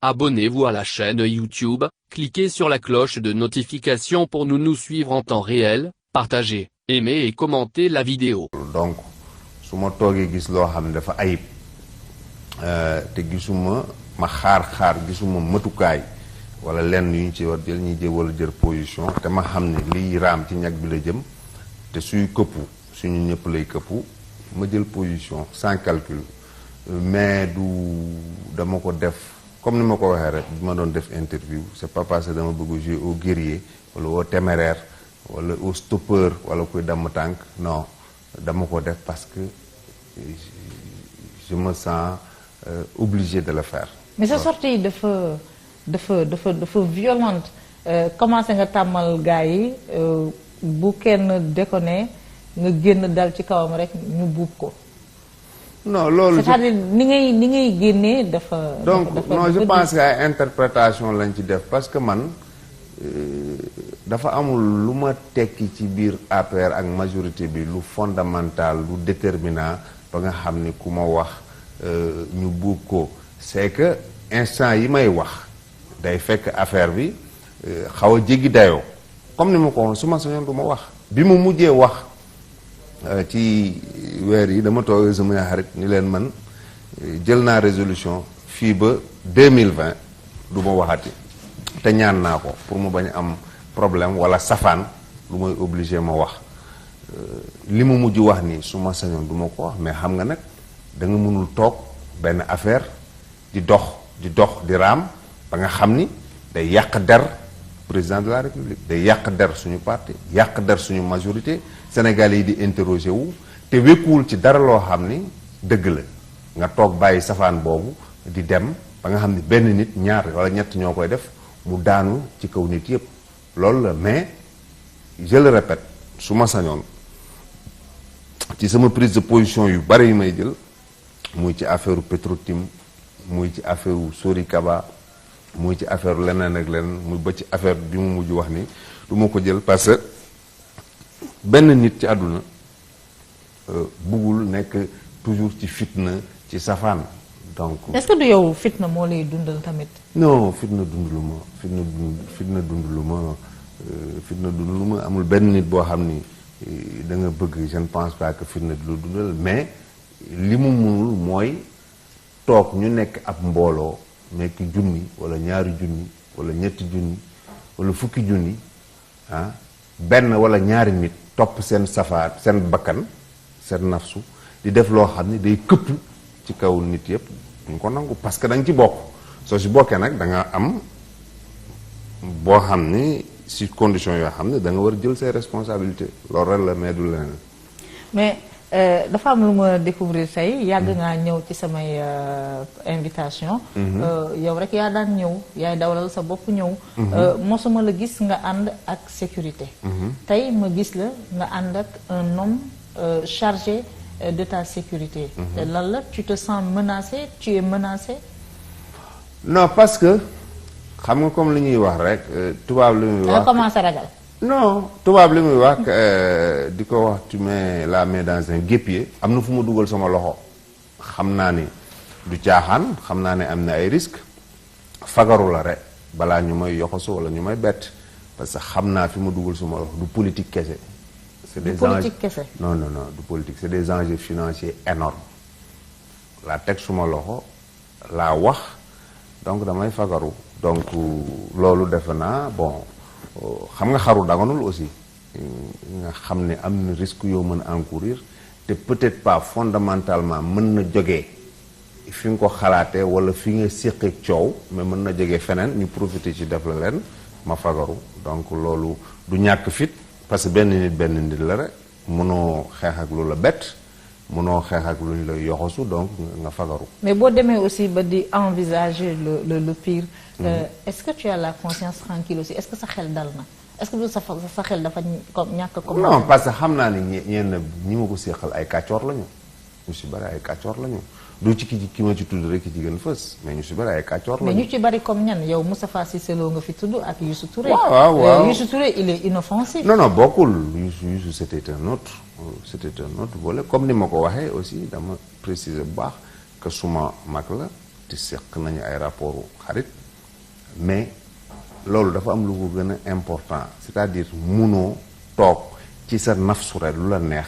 Abonnez-vous à la chaîne YouTube, cliquez sur la cloche de notification pour nous suivre en temps réel, partagez, aimez et commentez la vidéo. Donc su ma toogee gis loo xam ne dafa ayib te gisuma ma xaar gisuma matukaay wala lenn yu ñu ci war jël ñuy jël wala jël position te ma xam ne liy raam ci ñag bi la jëm te suy këppu suñu ñëpp lay këppu ma jël position sans calcul mais du dama ko def comme ni ma ko waxee rek bi ma doon def interview c'est pas parce que dama bëgg jouer au guerrier wala au téméraire wala au stoppeur wala kuy damm tànk non dama ko def parce que je me sens obligé de le faire. mais sa sortie yi dafa violente. Commencé nga tàmmal gars yi bu kenn déconné nga génn dal ci kawam rek ñu buub ko. non loolu c'est-à-dire ni ngay génnee dafa. donc non je pense que ay interprétation lañ ci def parce que man dafa amul lu ma tekki ci biir APR ak majorité bi lu fondamental lu déterminant ba nga xam ni ku ma wax ñu buub ko c'est que instant yi may wax day fekk affaire bi xaw a jéggi dayoo comme ni ma ko waxoon su ma sañoon du ma wax bi mu mujjee wax ci weer yi dama toog sama xarit ni leen man jël naa résolution fii ba 2020 du ma waxati te ñaan naa ko pour mu bañ am problème wala safaan lu may obligé ma wax li mu mujj wax ni su ma sañoon du ma ko wax mais xam nga nag da nga mënul toog benn affaire di dox di raam ba nga xam ni day yàq der président de la république day yàq der suñu parti yàq der suñu majorité Sénégalais yi di interroger wu te wékkuwul ci dara loo xam ni dëgg la nga toog bàyyi safaan boobu di dem ba nga xam ni benn nit ñaar wala ñett ñoo koy def mu daanu ci kaw nit yépp loolu la mais je le répète su ma sañoon ci sama prise de position yu bari yu may jël muy ci affaire Petro-Tim muy ci affaire Sori Kaba muy ci affaire leneen ak leneen muy ba ci affaire bi mu mujj wax ni du ma ko jël parce que benn nit ci àdduna buggul nekk toujours ci fitna ci safaan donc. est-ce que du yow fitna moo lay dundal tamit. non fitna dund lu ma amul benn nit boo xam ni da nga bëgg je ne pense pas que fitna du la dundal mais li mu mënul mooy toog ñu nekk ab mbooloo nekk junni wala ñaari junni wala ñetti junni wala fukki junni ah benn wala ñaari nit topp seen safaat seen bakkan seen nafsu di def loo xam ne day këpp ci kaw nit yëpp duñ ko nangu parce que da nga ci bokk soo si bokkee nag da nga am boo xam ni si condition yoo xam ne da nga war a jël ses responsabilités loolu rek la mais du leneen. mais dafa am lu ma découvrir tey yàgg ngaa ñëw ci samay invitation yow rek yaa daan ñëw yaay dawalal sa bopp ñëw mosuma la gis nga ànd ak sécurité tey ma gis la nga ànd ak un homme chargé de ta sécurité te lan la tu te sens menacé tu es menacé non parce que xam nga comme li ñuy wax rek tubaab li muy wax commencé ragal non tubaab li muy wax di ko wax tu mets la main dans un guêpier am na fu ma dugal sama loxo xam naa ni du caaxaan xam naa ne am na ay risques fagaru la rek balaa ñu may yoxosu wala ñu may bett parce que xam naa fi ma dugal sama loxo du politique kese. c'est des enjeux non du politique c'est des enjeux financiers énormes laa teg suma loxo laa wax donc damay fagaru donc loolu defe naa bon. xam nga xaru daganul aussi nga xam ne am na risque yoo mën a encourir te peut-être pas fondamentalement mën na jógee fi nga ko xalaatee wala fi nga séqee coow mais mën na jógee feneen ñu profiter ci def la leen ma fagaru donc loolu du ñàkk fit parce que benn nit la rek mënoo xeex ak lu la bett mënoo xeex ak lu ñu lay yoxosu donc nga fagaru. mais boo demee aussi ba di envisager le pire. Est-ce que tu as la conscience tranquille aussi est-ce que sa xel dal na est-ce que sa xel dafa ñàkk comme. non parce que xam naa ni ñenn ñi ma ko séqal ay kàccoor lañu ñu si bari ay kàccoor lañu du ci ki ma ci tudd rek ki ci gën fës mais ñu si bari ay kàccoor lañu. mais ñu ci bari comme ñan yow Moustapha Cissé Lo nga fi tudd ak Youssou Touré. waaw Youssou Touré il est inoffensif. non bokkul Youssou c'était un autre volet comme ni ma ko waxee aussi dama préciser bu baax que suma mag la te seq nañu ay rapport xarit mais loolu dafa am lu ko gën a important c'est-à-dire munoo toog ci sa nafsu rek lu la neex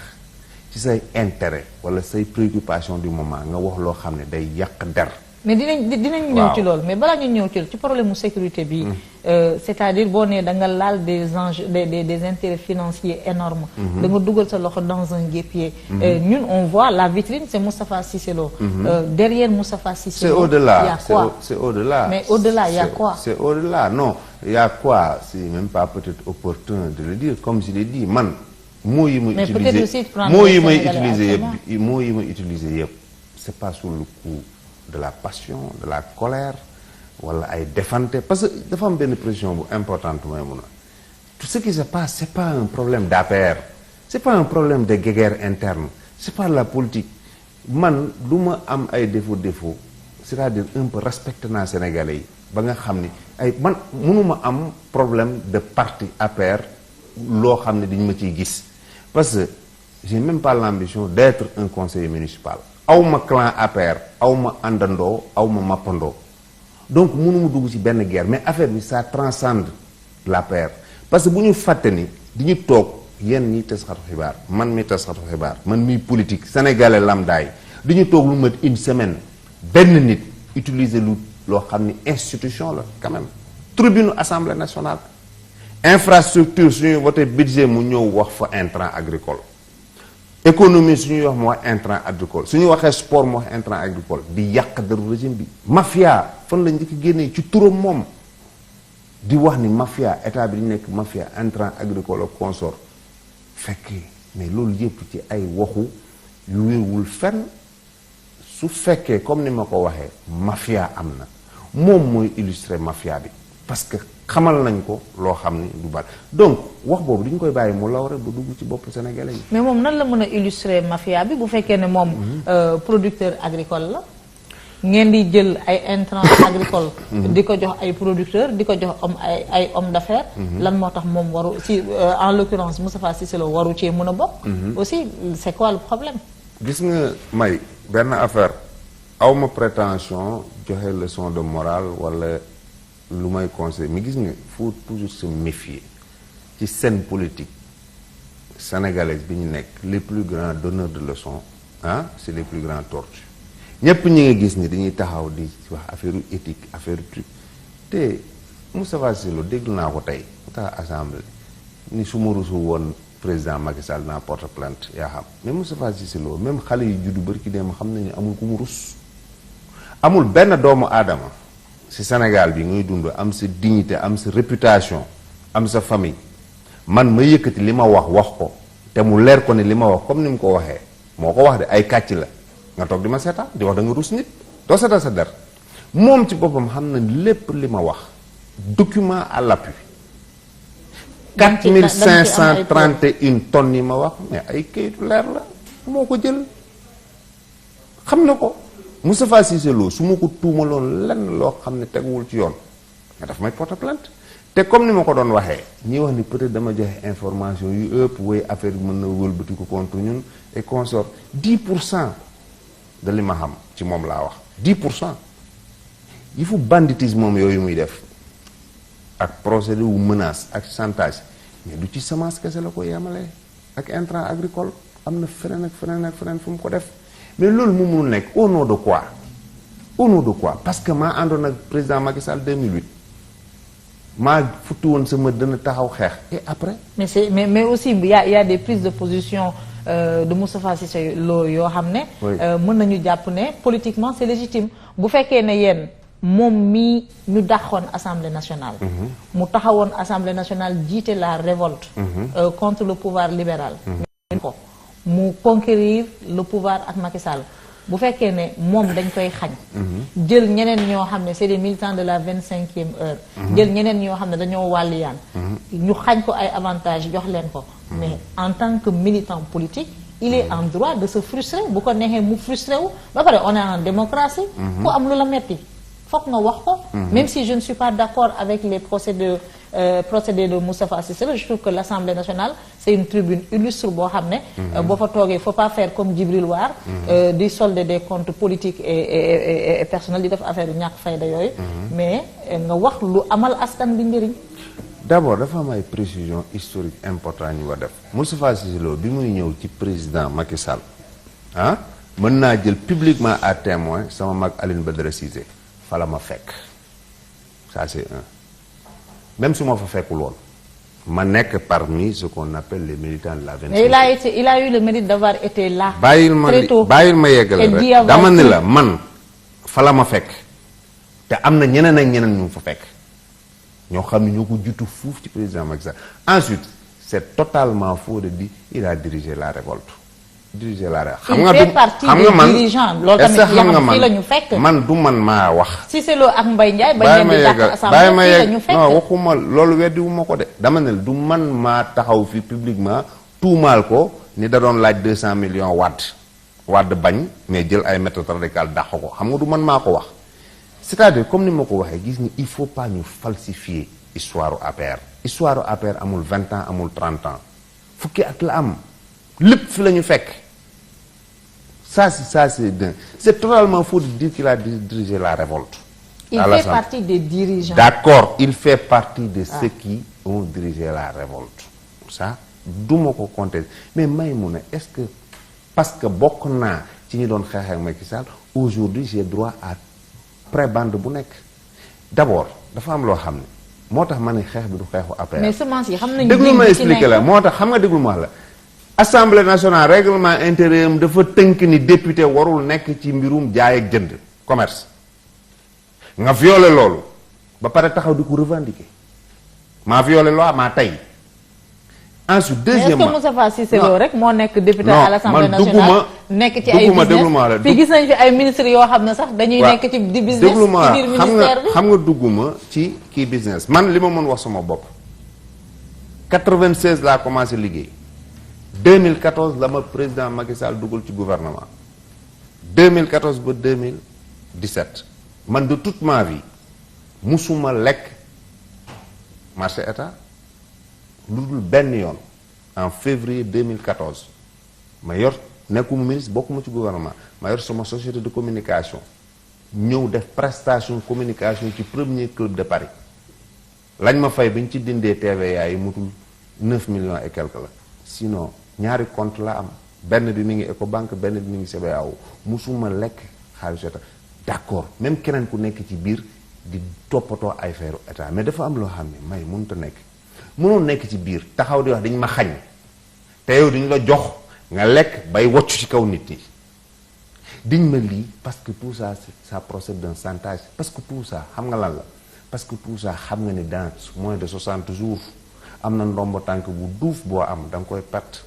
ci say intérêt wala say préoccupation du moment nga wax loo xam ne day yàq der. mais dinañ ñëw ci loolu mais balaa ñu ñëw ci problème mu sécurité bi c'est-à-dire boo nee da nga laal des enjeux des intérêts financiers énormes da nga dugal sa loxo dans un guêpier ñun on voit la vitrine c'est Moustapha Cissé Lo derrière Moustapha Cissé Lo c'est au-delà, il y a quoi c'est au-delà. mais au-delà il y a quoi c'est au-delà, non il y a quoi, c'est même pas peut-être opportun de le dire comme je l'ai dit man mots yi ma utiliser mots yi may utiliser yëpp c'est pas sous le coup de la passion de la colère wala ay défante parce que dafa am benn pression bu importante mooy mun a tout ce qui se passe c'est pas un problème d'APR c'est pas un problème de guerre interne c'est pas la politique man du ma am ay défaut c'est-à-dire un peu respecté naa Sénégalais yi ba nga xam ni ay man mënuma am problème de parti APR loo xam ne dañu ma ciy gis parce que j'ai même pas l'ambition d'être un conseiller municipal awma clan APR awma àndandoo awma mappandoo donc mënuma dugg ci benn guerre mais affaire bi ça transcende l'APR parce que bu ñu fàtte ni di ñu toog yéen ñi taskatu xibaar man mi taskatu xibaar man mi politique sénégalais lambda yi di ñu toog lu mat une semaine benn nit utiliser lu loo xam ni institution la quand même tribune assemblée nationale infrastructure suñuy voté budget mu ñëw wax fa intrant agricole économie suñuy wax mu wax intrant agricole suñu waxee sport mu wax intrant agricole di yàq deru régime bi mafia fan la njëkk génnee ci turam moom di wax ni mafia état bi di nekk mafia intrant agricole ak consort fekkee mais loolu yëpp ci ay waxu yu wéewul fenn su fekkee comme ni ma ko waxee mafia am na moom mooy illustrer mafia bi parce que xamal nañ ko loo xam ni du bari donc wax boobu dañu koy bàyyi mu law rek ba dugg ci bopp sénégalais yi. mais moom nan la mën a illustrer mafia bi bu fekkee ne moom producteur agricole la ngeen di jël ay intrants agricoles di ko jox ay producteurs di ko jox ay hommes d'affaires lan moo tax moom waru si en l'occurrence Moustapha Cissé Lo waru cee mën a bokk aussi c'est quoi le problème gis nga may benn affaire awma prétention joxe leçon de morale wala lu may conseil mais gis nga faut toujours se méfier ci scène politique sénégalaise bi ñu nekk les plus grands donneurs de leçons ah c'est les plus grands tortus ñépp ñi nga gis ni dañuy taxaw di wax affaire éthique affaire truc te Moustapha Cissé Lo dégg naa ko tey tax assemblée ni su ma rusu woon président Macky Sall naa porte plainte yaa xam mais Moustapha Cissé Lo même xale yu juddu bari ki dem xam nañu amul ku mu rus amul benn doomu aadama ci Sénégal bi ngay dund am sa dignité am sa réputation am sa famille man ma yëkkati li ma wax ko te mu leer ko ne li ma wax comme ni mu ko waxee moo ko wax de ay kàcc la nga toog di ma seetaan di wax da nga rus nit doo seetal sa der moom ci boppam xam na lépp li ma wax document à l'appui 4531 tonnes yi ma wax mais ay kayitu leer la moo ko jël xam na ko Moustapha Cissé Lo su ma ko tuumaloon lenn loo xam ne teguwul ci yoon nga daf may porter plainte te comme ni ma ko doon waxee ñi wax ni peut-être dama joxe information yu ëpp woy affaire bi mën na wëlbati ko contre ñun et consort 10% de li ma xam ci moom laa wax 10% il faut banditisme moom yooyu muy def ak procédé wu menace ak chantage mais du ci semence kese la ko yemale ak intrant agricole am na feneen ak feneen ak feneen fu mu ko def mais loolu mu mënul nekk au nom de quoi parce que maa àndoon ak président Macky Sall 2008 maa futti woon sama dana taxaw xeex et après. mais aussi y a des prises de position de Moustapha Cissé Lo yoo xam ne. mën nañu jàpp ne politiquement c'est légitime bu fekkee ne yéen moom mii ñu dàqoon Assemblée nationale. mu taxawoon Assemblée nationale jiite la révolte. contre le pouvoir libéral. mu conquérir le pouvoir ak Macky Sall bu fekkee ne moom dañ koy xañ jël ñeneen ñoo xam ne c'est des militants de la 25e heure jël ñeneen ñoo xam ne dañoo wàlliyaan ñu xañ ko ay avantages jox leen ko mais en tant que militant politique il est en droit de se frustrer bu ko neexee mu frustré wu ba pare on est en démocratie ku am lu la metti fokk nga wax ko même si je ne suis pas d'accord avec les procès de procédé de Moustapha Cissé Lo. Je trouve que l'Assemblée nationale c'est une tribune illustre boo xam ne boo fa toogee faut pas faire comme Djibril War di solder des comptes politiques et personnels di def affaire yu ñàkk fayda yooyu mais nga wax lu amal askan bi njëriñ. D'abord dafa am ay précision historique important ñu war def Moustapha Cissé Lo bi muy ñëw ci président Macky Sall ah mën naa jël publiquement à témoin sama mag Aline Badara Cissé fa la ma fekk ça c'est un même su ma fa fekkul woon ma nekk parmi ce qu'on appelle les militants de la 25e. Mais il a eu le mérite d'avoir été là. bàyyil ma yeggale rek dama ni la man fa la ma fekk te am na ñeneen ak ñeneen ñu fa fekk ñoo xam ne ñoo ko jutu fuuf ci président Macky Sall. Ensuite c'est totalement faux de dire il a dirigé la révolte. Diriger la révolte xam nga man est-ce que xam nga man du man maa wax. Cissé Lo ak Mbaye Ndiaye bañ leen di dàq assemblée fii la ñu fekk non waxuma loolu weddiwuma ko de dama ne du man maa taxaw fi publiquement tuumaal ko ni da doon laaj 200 millions wadd bañ mais jël ay méthodes radicales dàq ko xam nga du man maa ko wax. C'est-à-dire comme ni ma ko waxee gis ni il faut pas ñu falsifier histoire APR. Histoire APR amul 20 ans amul 30 ans fukki at la am lépp fi la ñu fekk ça c'est totalement faux de dire qu'il a dirigé la révolte. Il fait partie des dirigeants. D'accord, il fait partie de ceux qui ont dirigé la révolte. Ça du ma ko compter mais Maïmouna est-ce que parce que bokk naa ci ñi doon xeex ak Macky Sall aujourd'hui j'ai droit à prébande bu nekk d'abord dafa am loo xam ne moo tax ma ne xeex bi du xeexu APR. mais semence yi xam nañu déglu ma expliquer la moo tax xam nga déglu ma la Assemblée nationale règlement intérieur dafa tënk ni député warul nekk ci mbirum jaay ak jënd commerce nga violer loolu ba pare taxaw di ko revendiquer maa violer loi maa tey. Ensuite deuxièmement est-ce que Moustapha Cissé Lo rek moo nekk député à l'Assemblée nationale nekk ci ay business fii gis nañ fi ay ministres yoo xam ne sax dañuy nekk ci di business ci biir ministère bi xam nga dugguma ci kii business man li ma mën wax sama bopp 96 laa commencé liggéey 2014 la ma président Macky Sall dugal ci gouvernement 2014 ba 2017 man de toute ma vie musuma lekk marché état lu dul benn yoon en février 2014 ma yor nekkuma ministre bokkuma ci gouvernement ma yor sama société de communication ñëw def prestation communication ci premier club de Paris lañ ma fay bi ñu ci dindee TVA yi mutul 9 millions et quelque la sinon ñaari compte la am benn bi mi ngi Ecobank benn bi mi ngi CBAO musuma lekk xaalisu état d'accord même keneen ku nekk ci biir di toppatoo ay feeru état mais dafa am loo xam ne may mënut a nekk mënoon nekk ci biir taxaw di wax dañu ma xañ te yow dañu la jox nga lekk bay wocc ci kaw nit ñi diñ ma lii parce que tout ça ça procède d'un chantage parce que tout ça xam nga lan la parce que tout ça xam nga ni dans moins de 60 jours am na ndombo tànk bu duuf boo am da nga koy perte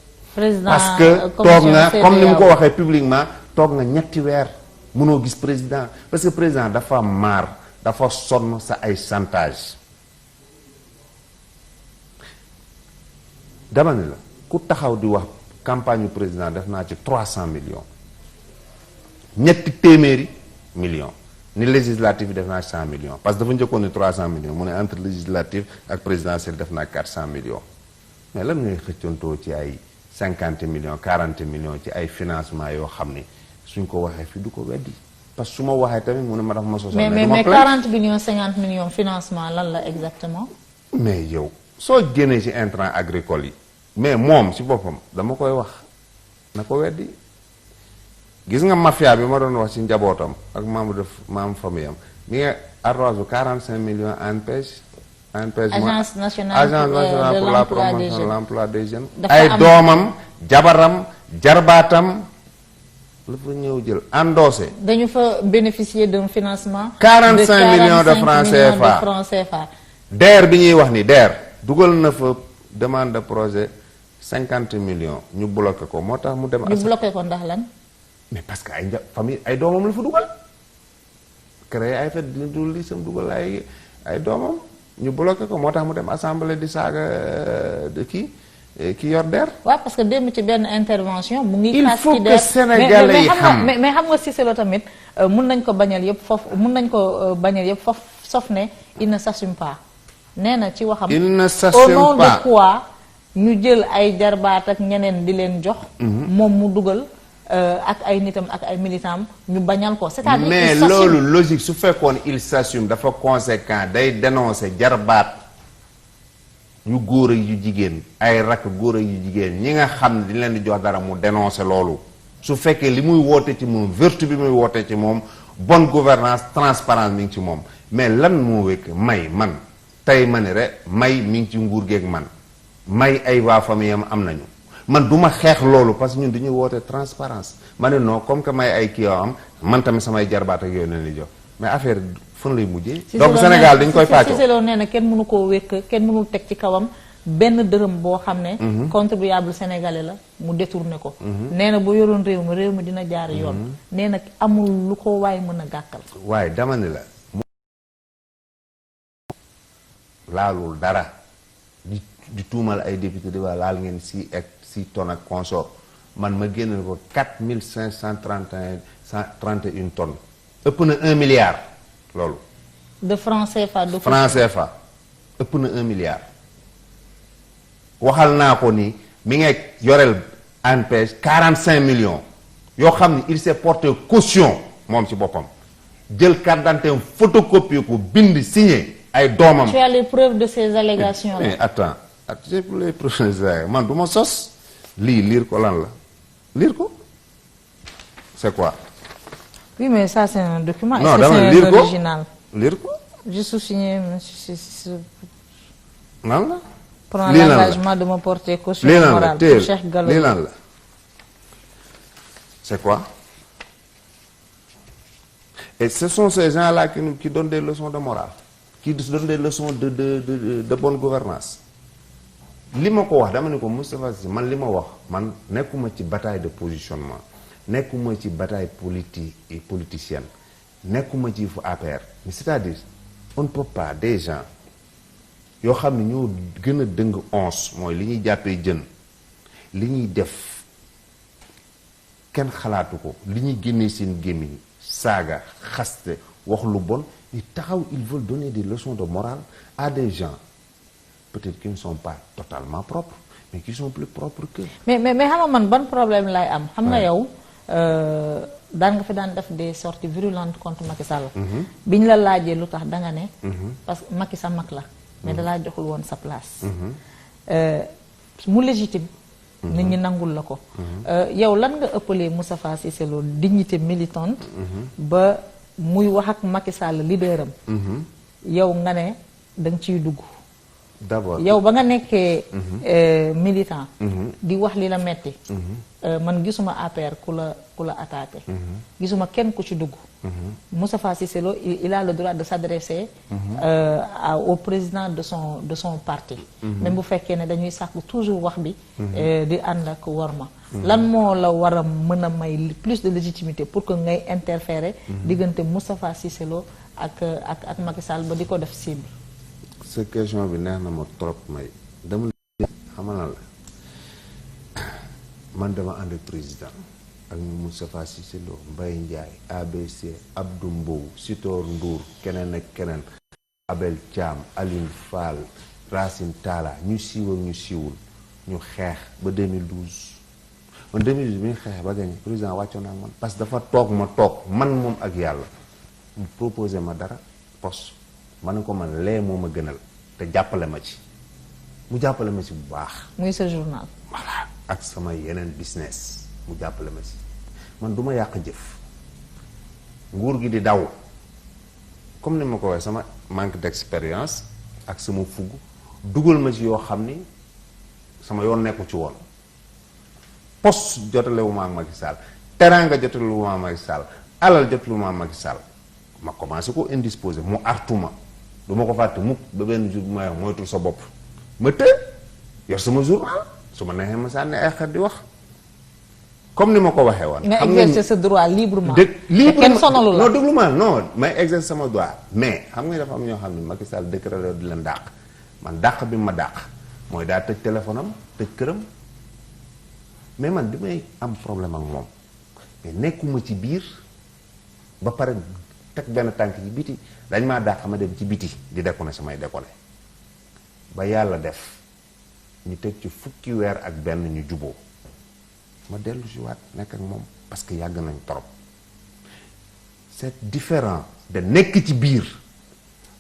parce que toog nga comme ni mu ko waxee publiquement toog nga ñetti weer mënoo gis président parce que président dafa maar dafa sonn sa ay chantage dama ne la ku taxaw di wax campagne président def naa ci 300 millions ñetti téeméeri millions ni législative yi def naa 100 millions parce que dafa njëkkoon ni 300 millions mu ne entre législative ak présidentielle def naa 400 millions mais lan ngay xëccantoo ci ay 50 millions 40 millions ci ay financement yoo xam ni suñ ko waxee fii du ko weddi parce que su ma waxee tamit mu ne ma dafa ma sosal mais 40 millions 50 millions financement lan la exactement mais yow soo génnee ci intrants agricoles yi mais moom si boppam dama koy wax na ko weddi gis nga mafia bi ma doon wax ci njabootam ak maam famille am mi ngi arrose 45 millions ANPEJ agence nationale pour la promotion de l'emploi des jeunes ay doomam jabaram jarbaatam la fa ñëw jël endossé dañu fa bénéficier d'un financement 45 millions de francs CFA DER bi ñuy wax ni DER dugal na fa demande de projet 50 millions ñu bloqué ko moo tax mu dem ñu bloqué ko ndax lan mais parce que ay famille ay doomam la fa dugal créé ay fait dina dul li sam dugal ay doomam ñu bloqué ko moo tax mu dem assemblée di saaga de ki yor DER. waaw parce que démb ci benn intervention mu ngi il faut que sénégalais yi xam mais xam nga Cissé Lo tamit mun nañ ko bañal yëpp foofu mun nañ ko bañal yëpp foofu sauf ne il ne s'assume pas nee na ci waxam. il ne au s'assume nom pas. de quoi ñu jël ay jarbaat ak ñeneen di leen jox. moom mu dugal ak ay nitam ak ay militants ñu bañal ko. c'est-à-dire mais il s'assume. loolu logique su fekkoon il s'assume dafa conséquent day dénoncer jarbaat yu góor ak yu jigéen ay rakk góor ak yu jigéen ñi nga xam ne dañ leen di jox dara mu dénoncer loolu su fekkee li muy woote ci moom vertu bi muy woote ci moom bonne gouvernance transparence mi ngi ci moom mais lan moo wekk may man tey ma ne rek may mi ngi ci nguur geeg man may ay waa famille am nañu man du ma xeex loolu parce que ñun dañuy woote transparence ma ne non comme que may ay kii yoo am man tamit samay jarbaat ak yooyu leen di jox mais affaire fan lay mujjee. donc Sénégal dañ koy pàccoo Cissé Lo nee na kenn mënu koo wékk kenn mënul teg ci kawam benn dërëm boo xam ne. contribuable sénégalais la mu détourné ko. nee na bu yoroon réew mi dina jaar yoon. nee na amul lu ko waay mën a gàkkal. waaye dama ne la. laalul dara di tuumal ay député di waa laal ngeen si tonnes ak consort man ma génne ko 4531 tonnes ëpp na 1 milliard loolu. de franc CFA de. franc CFA ëpp na 1 milliard. waxal naa ko ni mi ngi yoreel ANPEJ 45 millions yoo xam ni il s'est porté caution moom ci boppam jël carte d'identité photocopie ko bind signé ay doomam. tu as les preuves de ces allégations là. mais attends j'ai les preuves man du ma sos lii lire ko lan la lire ko c'est quoi. oui mais ça c'est un document. non est-ce que dama c'est lire un ko original. lire ko. je sous-signe monsieur. nan la. prends l'engagement de me porter caution morale pour Cheikh Gallo. lii lan la c'est quoi. et ce sont ces gens-là qui donnent des leçons de morale qui donnent des leçons de bonne gouvernance li ma ko wax dama ne ko Moustapha Cissé man li ma wax man nekkuma ci bataille de positionnement nekkuma ci bataille politique et politicienne nekkuma ci fu APR mais c'est-à-dire on ne peut pas des gens yoo xam ne ñoo gën a dëng onze mooy li ñuy jàppee jën li ñuy def kenn xalaatu ko li ñuy génnee seen gémmiñ saaga xaste wax lu bon ñu taxaw ils veulent donner des leçons de morale à des gens peut-être qui ne sont pas totalement propres mais qui sont plus propres que. mais xam nga man ban problème lay am. xam nga yow daan nga fi daan def des sorties virulentes contre Macky Sall. biñ la laajee lu tax da nga ne. parce que Macky sa mag la. mais dalaa joxul woon sa place. mu légitime. nit ñi nangul la ko. yow lan nga ëppalee Moustapha Cissé Lo dignité militante. ba muy wax ak Macky Sall leader am. yow nga ne da nga ciy dugg. d'abord yow ba nga nekkee militant. di wax li la metti man gisuma APR ku la attaqué. gisuma kenn ku ci dugg. Moustapha Cissé Lo il a le droit de s'adresser au président de son parti. même bu fekkee ne dañuy sàkku toujours wax bi. di ànd ak worma. lan moo la war a mën a may plus de légitimité pour que ngay interférer. diggante Moustapha Cissé Lo ak Macky Sall ba di ko def cible. sa question bi neex na ma trop may dama la xamal na la man dama ànd ak président ak Moustapha Cissé Lo Mbaye Ndiaye ABC Abdou Mbow Sitor Ndour keneen ak keneen Abel Thiam Aline Fall Racine Talla ñu siiw ak ñu siiwul ñu xeex ba 2012 man 2012 bi ñu xeex ba gagné président wàccoon ak man parce que dafa toog ma toog man moom ak yàlla mu proposé ma dara poste ma ne ko man lee moo ma gënal te jàppale ma ci mu jàppale ma ci bu baax. muy sa journal. voilà ak sama yeneen business mu jàppale ma ci man du ma yàq jëf nguur gi di daw comme ni ma ko waxee sama manque d'expérience ak sama fugg dugal ma ci yoo xam ni sama yoon nekku ci woon poste jotalewuma ak Macky Sall teraanga jotalewuma ak Macky Sall alal jotalewuma ak Macky Sall ma commencé ko indisposé mu artuma du ma ko fàtte mukk ba benn jour bu ma wax moytul sa bopp ma të yor sama journal su ma neexee ma sànni ay xar di wax comme ni ma ko waxee woon. nga exercer sa droit librement. librement kenn sonalu la non déglu ma non may exercer sama droit mais xam nga dafa am ñoo xam ne Macky Sall décret di leen dàq man dàq bi ma dàq mooy daa tëj téléphone am tëj këram mais man bi may am problème ak moom mais nekkuma ci biir ba pare teg benn tànk ci biti dañ maa dàq ma dem ci biti di déconné samay déconné ba yàlla def ñu teg ci fukki weer ak benn ñu juboo ma dellu si waat nekk ak moom parce que yàgg nañ trop. C'est différent de nekk ci biir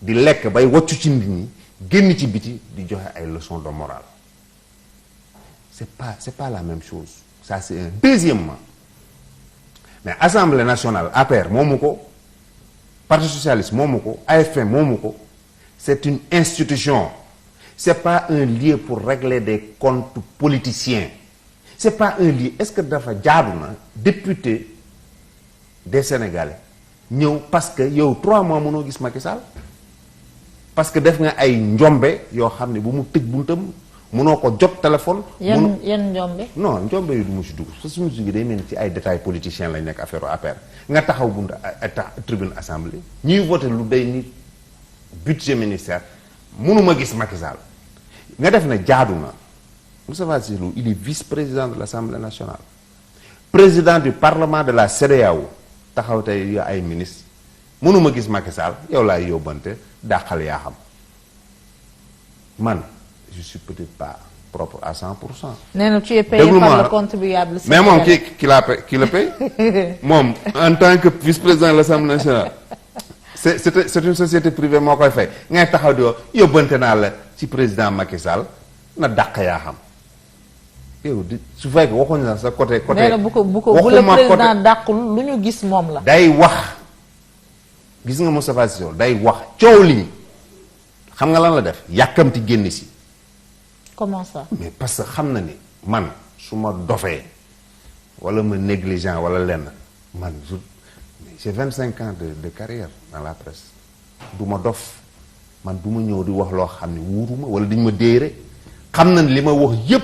di lekk bay waccu ci nit ñi génn ci biti di joxe ay leçons de morale c'est pas la même chose ça c'est un deuxièmement mais Assemblée nationale APR moomu ko Parti socialiste moomu ko AFP moomu ko c'est une institution c'est pas un lieu pour régler des comptes politiciens c'est pas un lieu est-ce que dafa jaadu na député des Sénégalais ñëw parce que yow 3 mois mënoo gis Macky Sall parce que def nga ay njombe yoo xam ne bu mu tëj buntam mënoo ko jot téléphone. yan njombe. non njombe yi du mu si dugg su mu si dugg day mel ni ci ay détails politiciens lañ nekk affaire APR nga taxaw buntu tribune assemblée ñuy voté lu day ni budget ministère mënuma gis Macky Sall nga def na jaadu na Moustapha Cissé Lo il est vice-président de l'Assemblée nationale président du parlement de la CEDEAO taxaw tey ay ministre mënuma gis Macky Sall yow laay yóbbante dàqal yaa xam man je suis peut-être pas propre à 100%. nee na tu es payé par le contribuable. mais moom qui le paye moom en tant que vice-président de l'Assemblée nationale c'est une société privée moo koy fay ngay taxaw di yóbbante naa la ci président Macky Sall na dàq yaa xam yow di su fekkee waxuñu la sa côté. nee na bu la président dàqul lu ñu gis moom la. day wax gis nga Moustapha Cissé Lo day wax coow lii xam nga lan la def yàkkamti génn si. comment ça. mais parce que xam na ni man su ma dofee wala ma négligent wala lenn man j'ai 25 ans de carrière dans la presse du ma dof man du ma ñëw di wax loo xam ne wuuruma wala dañ ma déere xam na ni li ma wax yépp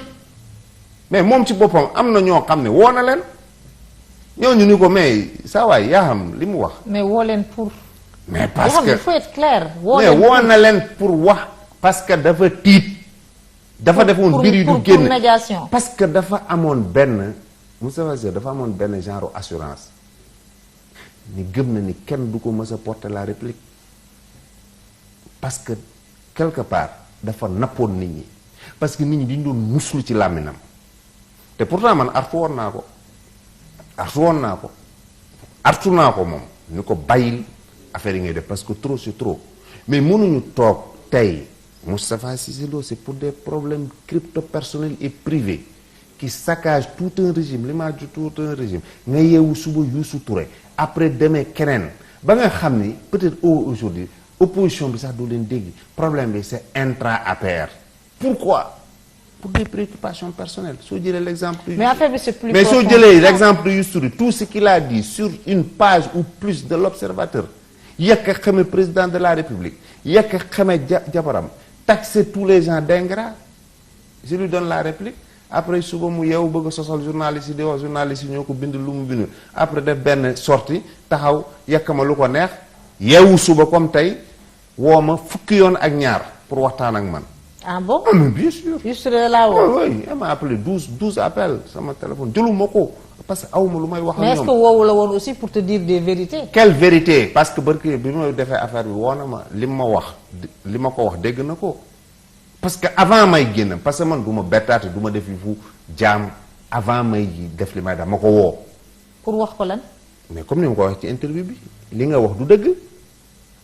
mais moom ci boppam am na ñoo xam ne woo na leen ñooñu ni ko mais saa waay yaa xam li mu wax. mais woo leen pour. mais parce que il faut être clair. mais woo na leen pour wax parce que dafa tiit. dafa defoon mbir yi du génn pour médiation. parce que dafa amoon benn Moustapha Cissé Lo dafa amoon benn genre assurance ni gëm na ni kenn du ko mës a porter la réplique parce que quelque part dafa nappoon nit ñi parce que nit ñi dañu doon muslu ci làmminam te pourtant man artu woon naa ko artu naa ko moom ni ko bàyyil affaire yi ngay def parce que trop c'est trop mais mënuñu toog tey Moustapha Cissé Lo c'est pour des problèmes crypto-personnels et privés qui saccagent tout un régime l'image de tout un régime nga yeewu suba Youssou Touré après demee keneen ba nga xam ni peut-être aujourd'hui opposition bi sax doo leen dégg problème bi c'est intra-APR. Pourquoi? Pour des préoccupations personnelles. soo jëlee l'exemple mais affaire bi c'est plus mais soo jëlee l'exemple de Youssou Touré tout ce qu'il a dit sur une page ou plus de l'Observateur yekk a xame président de la République yekk a xame jabaram taxer tous les gens d'ingrats je lui donne la réplique après suba mu yeewu bëgg a sosal journaliste yi di wax journaliste yi ñoo ko bind lu mu bind après def benn sortie taxaw yekk ma lu ko neex yeewu suba comme tey woo ma fukki yoon ak ñaar pour waxtaan ak man. ah bon ah mais bien sûr. juste là woo. oui elle m'a appelé 12 appels sama téléphone jëluma ko parce que awma lu may wax ak ñoom. mais est-ce que woowu la woon aussi pour te dire des vérités. quelle vérité parce que barki bi ma defee affaire bi woo na ma li ma ko wax dégg na ko. parce que avant may génn parce que man du ma bettaate du ma def fu jaam avant may def li may def ma ko woo. pour wax ko lan. mais comme ni ma ko wax ci interview bi li nga wax du dëgg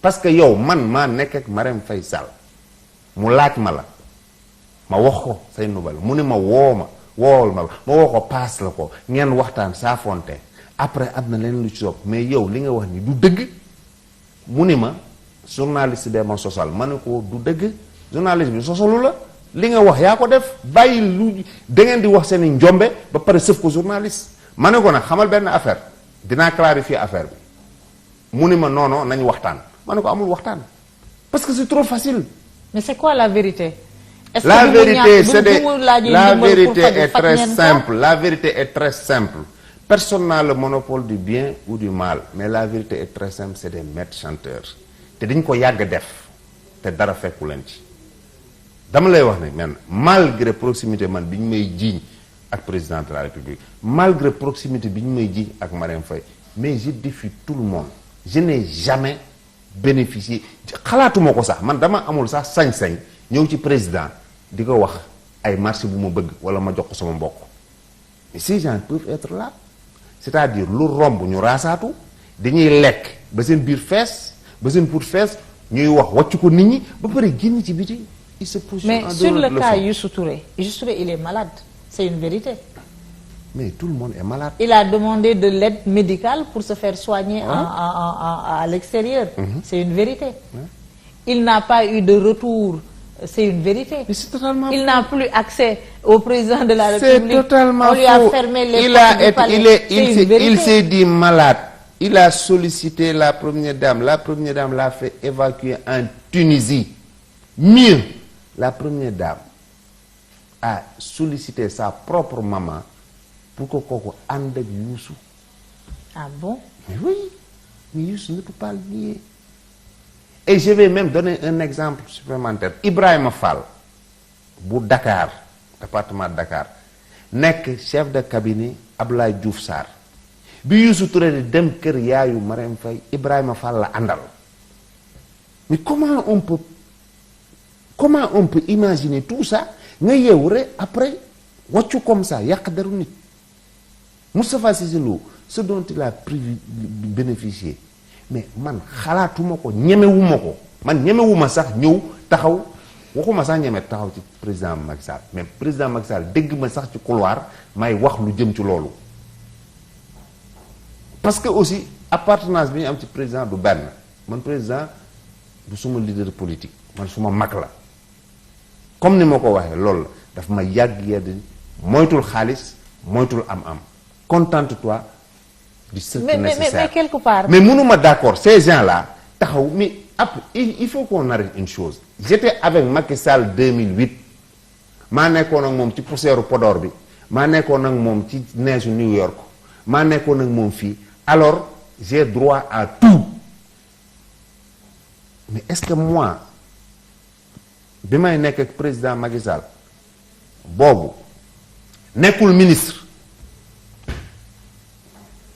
parce que yow man maa nekk ak Marème Faye Sall mu laaj ma la ma wax ko say nouvelle mu ne ma woowal ma woo ko paas la ko ngeen waxtaan saa fonte après am na leen lu ci sopp mais yow li nga wax ni du dëgg mu ni ma journaliste bee ma sosal ma ne ko du dëgg. journaliste bi sosalu la li nga wax yaa ko def bàyyi lu da ngeen di wax seen i njombe ba pare sëf ko journaliste ma ne ko nag xamal benn affaire dinaa clarifier affaire bi mu ni ma non nañu waxtaan ma ne ko amul waxtaan parce que c'est trop facile. mais c'est quoi la vérité. est-ce la que vérité c'est la vérité est très simple la vérité est très simple personne n'a le monopole du bien ou du mal mais la vérité est très simple c'est des maîtres chanteurs te dañ ko yàgg def te dara fekku leen ci. dama lay wax ne man malgré proximité man bi ñu may jiiñ ak président de la République malgré proximité bi ñu may jiiñ ak Marème Faye mais je défie tout le monde je n'ai jamais bénéficié xalaatuma ko sax man dama amul sax sañ-sañ ñëw ci président di ko wax ay marché bu ma bëgg wala ma jox ko sama mbokk mais ces gens peuvent être là c'est-à-dire lu romb ñu raasaatu dañuy lekk ba seen biir fees ba seen pour fees ñuy wax wàcc ko nit ñi ba pare génn ci biti il se positionne mais sur le cas Youssou Touré il est malade c'est une vérité. mais tout le monde est malade. Il a demandé de l'aide médicale pour se faire soigner à l'extérieur. C'est une vérité. Il n'a pas eu de retour. C'est une vérité. Mais c'est totalement il n'a plus accès au président de la République. C'est totalement On lui a fermé les portes du palais. Il s'est dit malade. Il a sollicité la première dame. La première dame l'a fait évacuer en Tunisie. Mieux, la première dame a sollicité sa propre maman pour que Koko ande ak Youssou. Ah bon? Mais oui, mais Youssou ne peut pas le nier. Et je vais même donner un exemple supplémentaire. Ibrahima Fall, bu Dakar, département de Dakar, nekk chef de cabinet Abdoulaye Diouf Sarr. Bi Youssou Touré di dem kër yaayu Marème Faye, Ibrahima Fall la àndal. Mais comment on peut imaginer tout ça nga yeewu rek après wàccu comme ça yàq deru nit. Moustapha Cissé Lo ce dont il a bénéficié mais man xalaatuma ko ñemewuma ko man ñemewuma sax ñëw taxaw waxuma sax ñeme taxaw ci président Macky Sall mais président Macky Sall dégg ma sax ci couloir may wax lu jëm ci loolu parce que aussi appartenance bi ñu am ci président du benn man président du suma leader politique man suma mag la comme ni ma ko waxee loolu la daf ma yàgg yedd moytul xaalis moytul am-am contente-toi du cercle nécessaire. Mais quelque part. Mais mënuma d'accord ces gens-là taxaw mais après il faut qu'on arrête une chose. J'étais avec Macky Sall 2008 maa nekkoon ak moom ci poussière Podor bi maa nekkoon ak moom ci neige New York maa nekkoon ak moom fii alors j'ai droit à tout mais est-ce que moi bi may nekk ak président Macky Sall boobu nekkul ministre.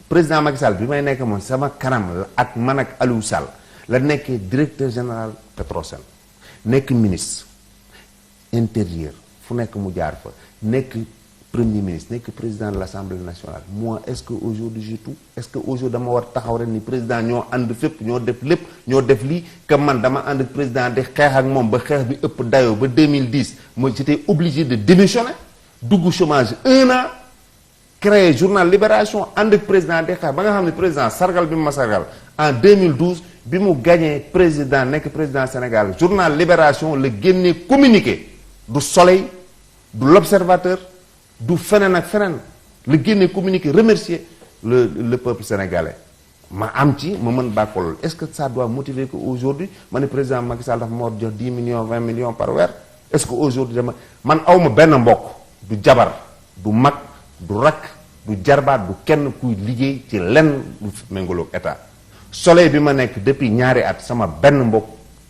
Président Macky Sall bi may nekk moom sama kanam ak man ak Aliou Sall la nekkee directeur général Petrosen nekk ministre intérieur fu nekk mu jaar fa nekk premier ministre nekk président de l'Assemblée nationale moi est-ce que aujourd'hui j'ai tout est-ce que aujourd'hui dama war taxaw rek ni président ñoo ànd fépp ñoo def lépp ñoo def lii que man dama ànd ak président di xeex ak moom ba xeex bi ëpp dayoo ba 2010 moi j'étais obligé de démissionner dugg chômage 1 an créé journal Libération ànd ak président de xeex ba nga xam ne président sargal bi mu ma sargal en 2012 bi mu gagné président nekk président Sénégal journal Libération la génnee communiqué du Soleil du l'Observateur du feneen ak feneen la génnee communiqué remercier le peuple sénégalais ma am ci ma mën bàkko loolu est-ce que ça doit motiver que aujourd'hui ma ne président Macky Sall dafa ma war jox 10 millions 20 millions par weer est-ce que aujourd'hui dama man awma benn mbokk du jabar du mag du rakk du jarbaat du kenn kuy liggéey ci lenn lu méngaloog état Soleil bi ma nekk depuis ñaari at sama benn mbokk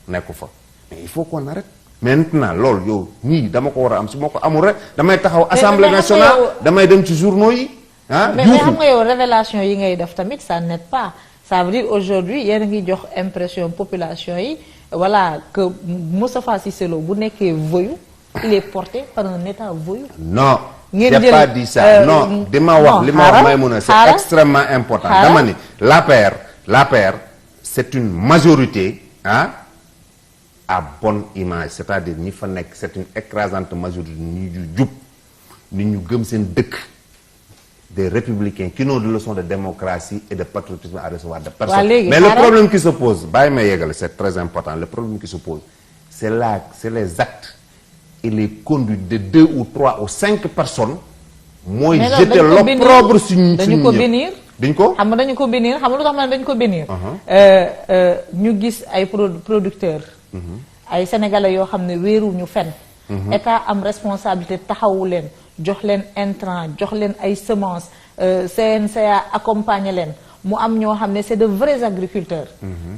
nekku fa mais il faut qu'on arrête maintenant loolu yow ñii dama ko war a am su ma ko amul rek damay taxaw assemblée nationale damay dem ci journaux yi ah mais xam nga yow révélation yi ngay def tamit ça n'aide pas ça veut dire aujourd'hui yéen a ngi jox impression population yi voilà que Moustapha Cissé Lo bu nekkee voyou il est porté par un état voyou. Non, j'ai pas dit ça. Non, dama wax li ma wax Maïmouna c'est extrêmement important. Dama ni l'APR c'est une majorité hein, à bonne image, c'est-à-dire ñi fa nekk c'est une écrasante majorité ñi ñu jub nit ñu gëm seen dëkk des républicains qui n'ont de leçons de démocratie et de patriotisme à recevoir de personne. Mais le problème qui se pose, bàyyi ma yegale, c'est très important, le problème qui se pose c'est les actes et les conduites de 2 ou 3 ou 5 personnes mooy jeter l'opprobre suñu dañu ko bénir dañ ko xam nga dañu ko bénir xam nga lu tax ma ne dañu ko bénir ñu gis ay producteurs ay sénégalais yoo xam ne wéeru ñu fen état am responsabilité taxawu leen jox leen intrant jox leen ay semences CNCA accompagner leen mu am ñoo xam ne c'est de vrais agriculteurs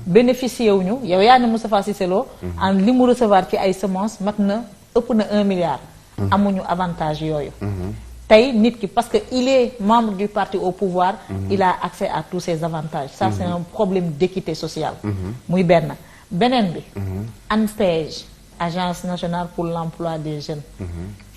bénéficié wuñu yow yaa ne Moustapha Cissé Lo en li mu recevoir ci ay semences mat na ëpp na 1 milliard amuñu avantage yooyu tey nit ki parce que il est membre du parti au pouvoir il a accès à tous ces avantages ça c'est un problème d'équité sociale muy beneen bi ANPEJ agence nationale pour l'emploi des jeunes.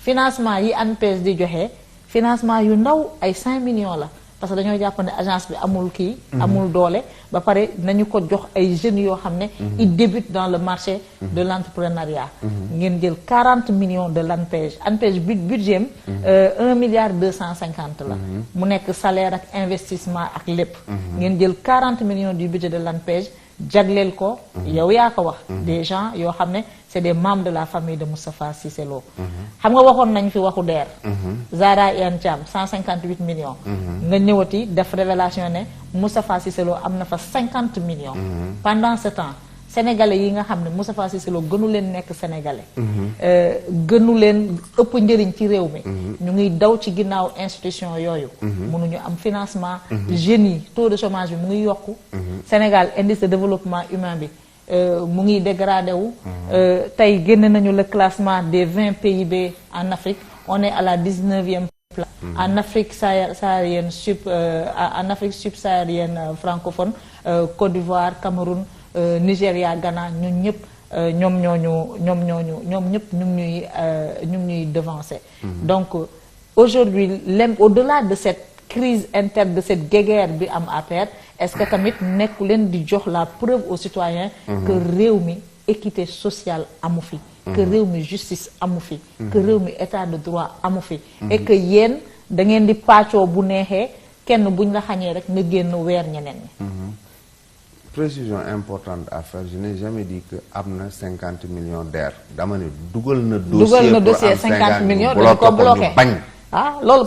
financement yi ANPEJ di joxe financement yu ndaw ay 5 millions la parce que dañoo jàpp ne agence bi amul kii. amul doole ba pare nañu ko jox ay jeunes yoo xam ne. ils débutent dans le marché de l'entrepreneuriat. ngeen jël 40 millions de l'ANPEJ ANPEJ budget am 1 milliard 250 la. mu nekk salaire ak investissement ak lépp. ngeen jël 40 millions du budget de l'ANPEJ jagleel ko. yow yaa ko wax. des gens yoo xam ne c'est des membres de la famille de Moustapha Cissé Lo. xam nga waxoon nañ fi waxu DER. Zahra Iyane Thiam 158 millions. nga ñëwati def révélation ne Moustapha Cissé Lo am na fa 50 millions. pendant ce temps sénégalais yi nga xam ne Moustapha Cissé Lo gënu leen nekk sénégalais. gënu leen ëpp njëriñ ci réew mi. ñu ngi daw ci ginnaaw institution yooyu. mënuñu am financement. jeunes yi taux de chômage bi mu ngi yokku. Sénégal indice de développement humain bi mu ngi dégradé wu. tey génn nañu le classement des 20 PIB en Afrique on est à la 19e place. en Afrique saharienne en Afrique subsaharienne francophone Côte d'Ivoire Cameroun. Nigeria Ghana ñun ñëpp ñoom ñëpp ñu ngi ñuy devancer. donc aujourd'hui au-delà de cette crise interne de cette guéguerre bi am APR est-ce que tamit nekku leen di jox la preuve aux citoyens que réew mi équité sociale amu fi. que réew mi justice amu fi. que réew mi état de droit amu fi. et que yéen da ngeen di pàccoo bu neexee kenn buñ la xañee rek nga génn weer ñeneen ñi. Précision importante à faire, je n'ai jamais dit que am na 50 millions DER. dama ne dugal na dossier 50 millions dañu ko bloqué bañ. ah loolu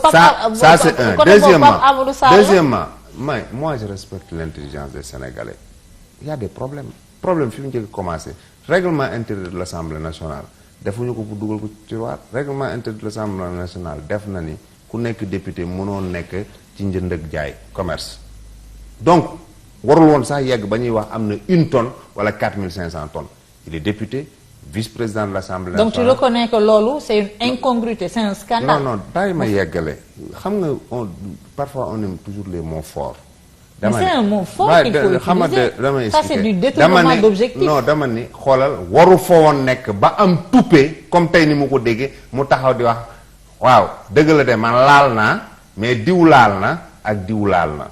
ça c'est un. Deuxièmement moi je respecte l'intelligence des Sénégalais. Il y a des problèmes fi mu njëkk commencé règlement intérieur de l'Assemblée nationale defuñu ko pour dugal ko ci tiroir. règlement intérieur de l'Assemblée nationale def na ni ku nekk député mënoo nekk ci njënd ak jaay commerce donc. warul woon sax yegg ba ñuy wax am na 1 tonne wala 4500 tonnes il est député vice-président de l'Assemblée nationale. donc tu reconnais que loolu c'est une incongruité c'est un scandale. non bàyyi ma yeggale xam nga parfois on aime toujours les mots forts. dama c'est un mot fort qu'il faut utiliser. Ça c'est du détournement d'objectif. non dama ni xoolal waru fa woon nekk ba am tuppee comme tey ni mu ko déggee mu taxaw di wax waaw dëgg la de man laal naa mais diw laal na ak diw laal na.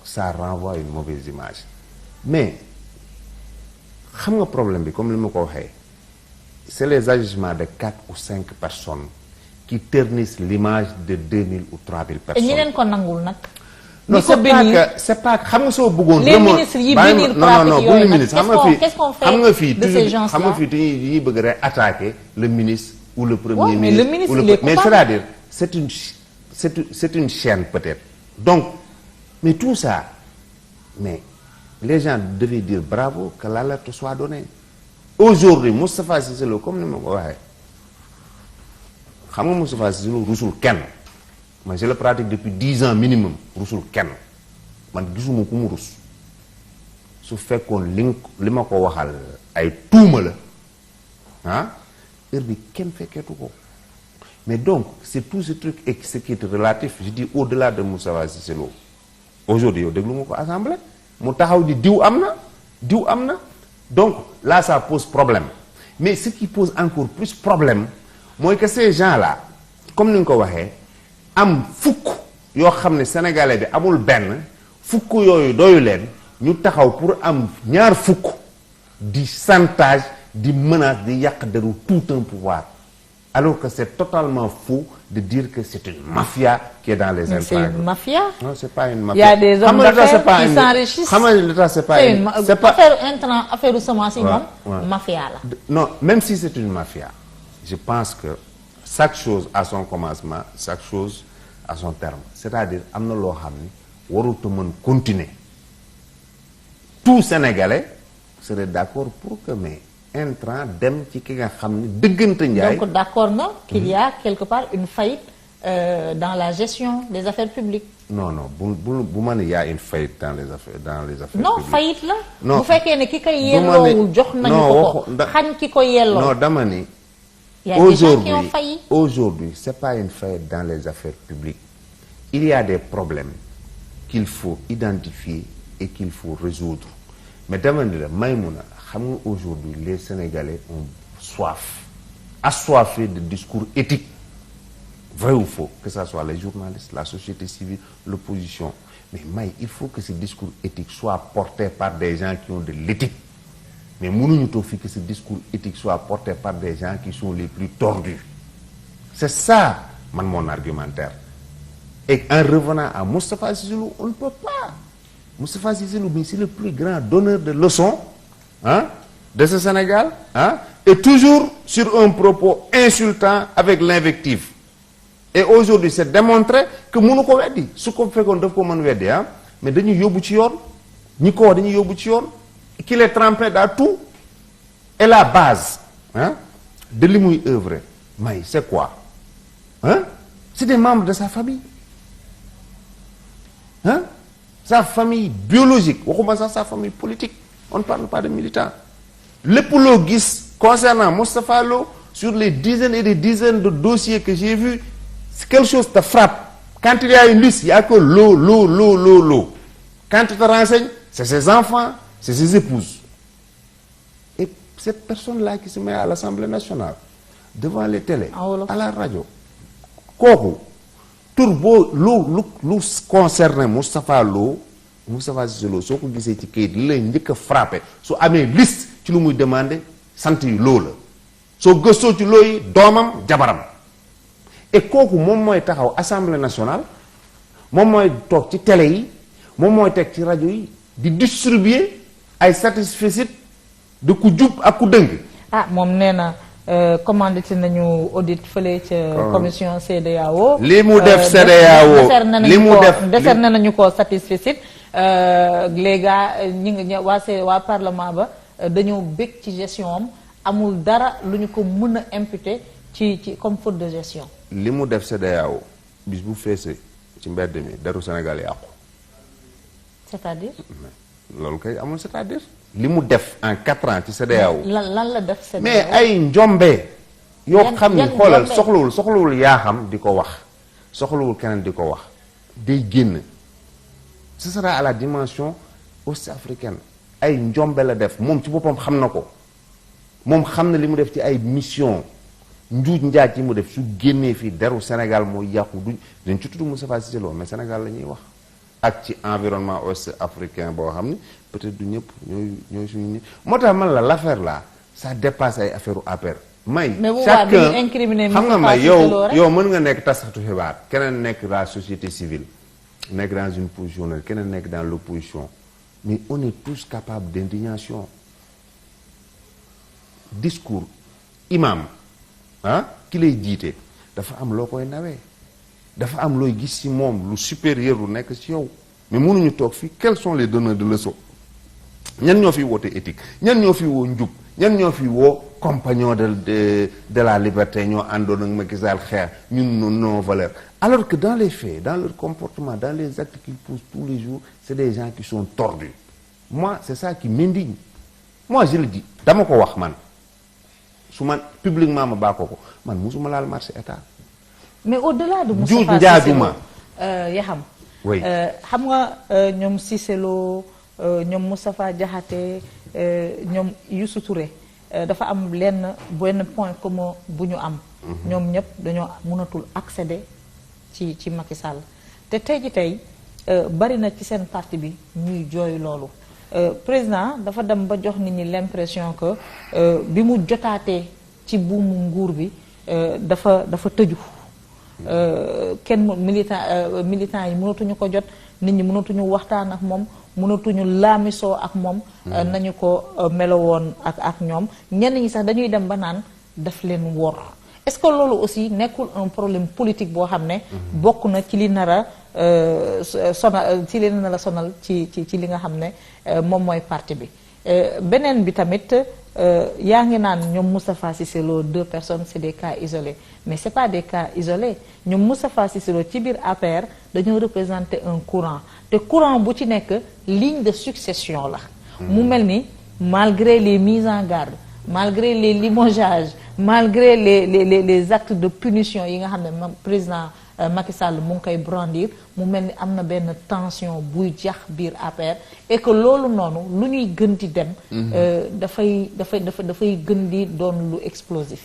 ça renvoie une mauvaise image mais xam nga problème bi comme li ma ko waxee c'est les agissements de 4 ou 5 personnes qui ternissent l'image de 2000 ou 3000 personnes. ñi leen ko nangul nag. non c'est pas xam nga soo bëggoon. les ministres yi bénir pratique yooyu nag qu'est-ce qu'on fait de ces gens-là xam nga fii dañuy bëgg rek attaquer le ministre ou le premier ministre mais c'est-à-dire c'est une chaîne peut-être donc. Mais tout ça, mais les gens devaient dire bravo que l'alerte soit donnée. Aujourd'hui, Moustapha Cissé Lo comme ni ma ko waxee xam nga Moustapha Cissé Lo rusul kenn man je le pratique depuis 10 ans minimum rusul kenn man gisuma ku mu rus su fekkoon li ma ko waxal ay tuuma la heure bi kenn fekkeetu ko mais donc c'est tout ce truc et ce qui est relatif je dis au-delà de Moustapha Cissé Lo. Aujourd'hui yow déglu nga ko assemblée mu taxaw di diw am na donc là ça pose problème mais ce qui pose encore plus problème mooy que ces gens-là comme ni nga ko waxee am fukk yoo xam ne sénégalais bi amul benn fukk yooyu doyu leen ñu taxaw pour am ñaar fukk di chantage di menace di yàq deru tout un pouvoir alors que c'est totalement faux de dire que c'est une mafia qui est dans les intrants. C'est une mafia? Non, c'est pas une mafia. Il y a des hommes d'affaires qui s'enrichissent. C'est pas affaire de semence moom mafia la. Non, même si c'est une mafia, je pense que chaque chose a son commencement, chaque chose a son terme. C'est-à-dire am na loo xam ni warut a mën continuer. Tout Sénégalais serait d'accord pour que mais intrant dem ci ki nga xam ni dëggante njaay. Donc d'accord nga qu'il y a quelque part une faillite dans la gestion des affaires publiques. Non bu ma ne y a une faillite dans les affaires non publiques. Faillite la. Non bu fekkee ne ki koy yelloowul jox nañu ko xañ ki ko yelloo. Non dama ni. Il y a des gens qui ont failli. Aujourd'hui c'est pas une faillite dans les affaires publiques. Il y a des problèmes qu'il faut identifier et qu'il faut résoudre mais dama ni la Maïmouna xam nga aujourd'hui les Sénégalais ont soif, assoiffés de discours éthiques, vrai ou faux, que ce soit les journalistes, la société civile, l'opposition. Mais il faut que ce discours éthique soit porté par des gens qui ont de l'éthique. Mais mënuñu toog fii que ce discours éthique soit porté par des gens qui sont les plus tordus. C'est ça, mon argumentaire. Et en revenant à Moustapha Cissé Lo, on ne peut pas. Moustapha Cissé Lo, c'est le plus grand donneur de leçons de ce Sénégal. Et toujours sur un propos insultant avec l'invective. Et aujourd'hui, c'est démontré que mënu ko weddi su ko fekkoon daf ko mën weddi mais dañuy yóbbu ci yoon ñi ko dañuy yóbbu ci yoon qu'il est trempé dans tout. Et la base de li muy œuvre may c'est quoi c'est des membres de sa famille sa famille biologique waxuma sax sa famille politique, on ne parle pas de militants. Lépp loo gis concernant Moustapha Lo sur les dizaines et des dizaines de dossiers que j'ai vus, quelque chose te frappe. Quand il y a une liste, il n'y a que Lo. Quand tu te renseignes, c'est ses enfants, c'est ses épouses. Et cette personne-là qui se met à l'Assemblée nationale, devant les télés, à la radio, kooku turbo lu concerné Moustapha Cissé Lo soo ko gisee ci kayit li lay njëkk a frappé su amee liste ci lu muy demandé sant yi loo la soo gëstoo ci loo yi doomam jabaram. Et kooku moom mooy taxaw Assemblée nationale moom mooy toog ci télé yi moom mooy teg ci rajo yi di distribuer ay satisfecit de ku jub ak ku dëng. moom nee na commandé nañu audit fële ca commission CEDEAO. li mu def CEDEAO li mu def décerné nañu ko satisfecit les gars ñi nga waa parlement ba dañoo bég ci gestion am amul dara lu ñu ko mën a imputer ci comme faute de gestion. li mu def CEDEAO bis bu feesee ci mbedd mi deru Sénégal yàqu. c'est-à-dire. loolu kay amul c'est-à-dire. li mu def en 4 ans ci CEDEAO. lan la def CEDEAO. mais ay njombe. yoo xam ni xoolal soxlawul yaa xam di ko wax soxlawul keneen di ko wax day génn. ce sera à la dimension ouest-africaine ay njombe la def moom ci boppam xam na ko moom xam na li mu def ci ay mission njuuj njaaj yi mu def su génnee fii deru Sénégal mooy yàqu dañ ci tudd Moustapha Cissé Lo mais Sénégal la ñuy wax ak ci environnement ouest-africain boo xam ni peut-être du ñëpp ñooy suñu nit moo tax man l'affaire là ça dépasse ay affaire u APR mais chacun xam nga may yow mën nga nekk taskatu xibaar keneen nekk la société civile nekk dans une position keneen nekk dans l'opposition mais on est tous capables d'indignation. Discours imam ki lay jiite dafa am loo koy nawee dafa am looy gis ci moom lu supérieur lu nekk ci yow mais mënuñu toog fii quels sont les donneurs de leçons ñan ñoo fi woote éthique ñan ñoo fi woo njub ñan ñoo fi woo compagnon de la liberté ñoo àndoon ak Macky Sall xeex ñun nos valeurs alors que dans les faits dans leur comportement dans les actes qu'ils posent tous les jours c'est des gens qui sont tordus. Moi c'est ça qui m'indigne. Moi je le dis dama ko wax man su man publiquement ma baa ko man musuma laal marché état. mais au-delà de Moustapha Cissé Lo Yaxam oui xam nga ñoom Cissé Lo ñoom Moustapha Diakhaté ñoom Youssou Touré dafa am benn point commun bu ñu am. ñoom ñëpp dañoo mënatul accéder ci Macky Sall te tey bari na ci seen parti bi ñuy jooy loolu. Président dafa dem ba jox nit ñi l'impression que bi mu jotaatee ci buumu nguur bi dafa tëju kenn militant yi mënatuñu ko jot nit ñi mënatuñu waxtaan ak moom mënatuñu laamisoo ak moom nañu ko melowoon ak ñoom ñenn ñi sax dañuy dem ba naan daf leen wor. Est-ce que loolu aussi nekkul un problème politique boo xam ne bokk na ci li nar a sonal ci li nar a sonal ci li nga xam ne moom mooy parti bi beneen bi tamit yaa ngi naan ñoom Moustapha Cissé Lo 2 personnes c'est des cas isolés mais c'est pas des cas isolés ñoom Moustapha Cissé Lo ci biir APR dañoo représenter un courant te courant bu ci nekk ligne de succession la mu mel ni malgré les mises en garde malgré les limogeages malgré les actes de punition yi nga xam ne président Macky Sall mu ngi koy brandir mu mel ni am na benn tension buy jax biir APR et que loolu noonu lu ñuy gën di dem dafay gën di doon lu explosif.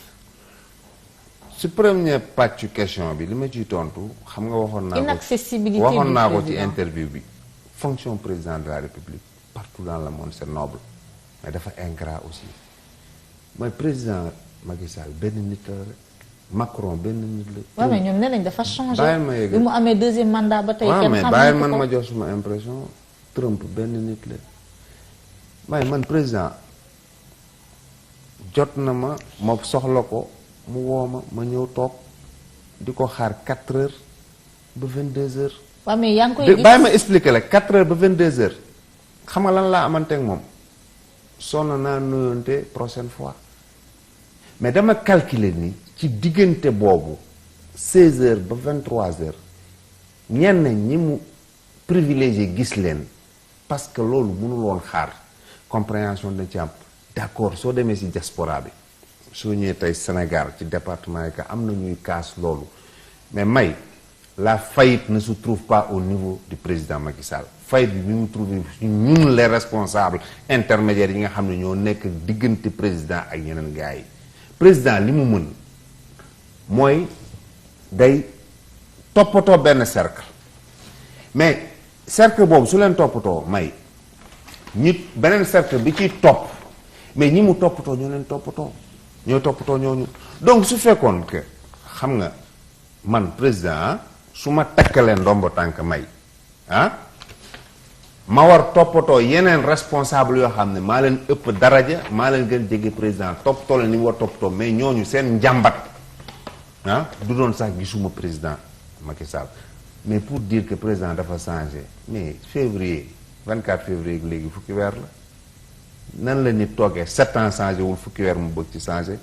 ci premier pàccu question bi li ma ciy tontu xam nga waxoon naa ko ci interview bi fonction président de la République partout dans le monde c'est noble mais dafa ingrat aussi mooy président Macky Sall benn nit la rek Macron benn nit la. waaw mais ñoom nee nañ dafa changé. bàyyil ma yegg bi mu amee deuxième mandat ba tey. kenn xam bàyyil man ma jox suma impression Trump benn nit la waaye man président jot na ma soxla ko mu woo ma ñëw toog di ko xaar 4 heures ba 22 heures. waaw mais yaa ngi koy gis bàyyi ma expliquer la 4 heures ba 22 heures xam nga lan laa amanteeg moom sonn naa nuyoonte prochaine fois mais dama calculer ni ci diggante boobu 16 heures ba 23 heures ñenn ñi mu privilégié gis leen parce que loolu mënul woon xaar compréhension dañ ci am d'accord soo demee ci diaspora bi soo ñëwee tey Sénégal ci département yi que am na ñuy kaas loolu mais la faillite ne se trouve pas au niveau du président Macky Sall faillite bi mu trouvé ñun les responsables intermédiaires yi nga xam ne ñoo nekk diggante président ak yeneen gars yi président li mu mën mooy day toppatoo benn cercle mais cercle boobu su leen toppatoo beneen cercle bi ciy topp mais ñi mu toppatoo ñoo leen toppatoo ñooñu donc su fekkoon que xam nga man président su ma takkalee ndombo tànk ma war toppatoo yeneen responsable yoo xam ne maa leen ëpp daraja maa leen gën jege président toppatoo leen ni mu war toppatoo mais ñooñu seen njàmbat du doon sax gisuma président Macky Sall mais pour dire que président dafa changé mais 24 février léegi fukki weer la nan la nit toogee 7 ans changé wul fukki weer mu bëgg ci changé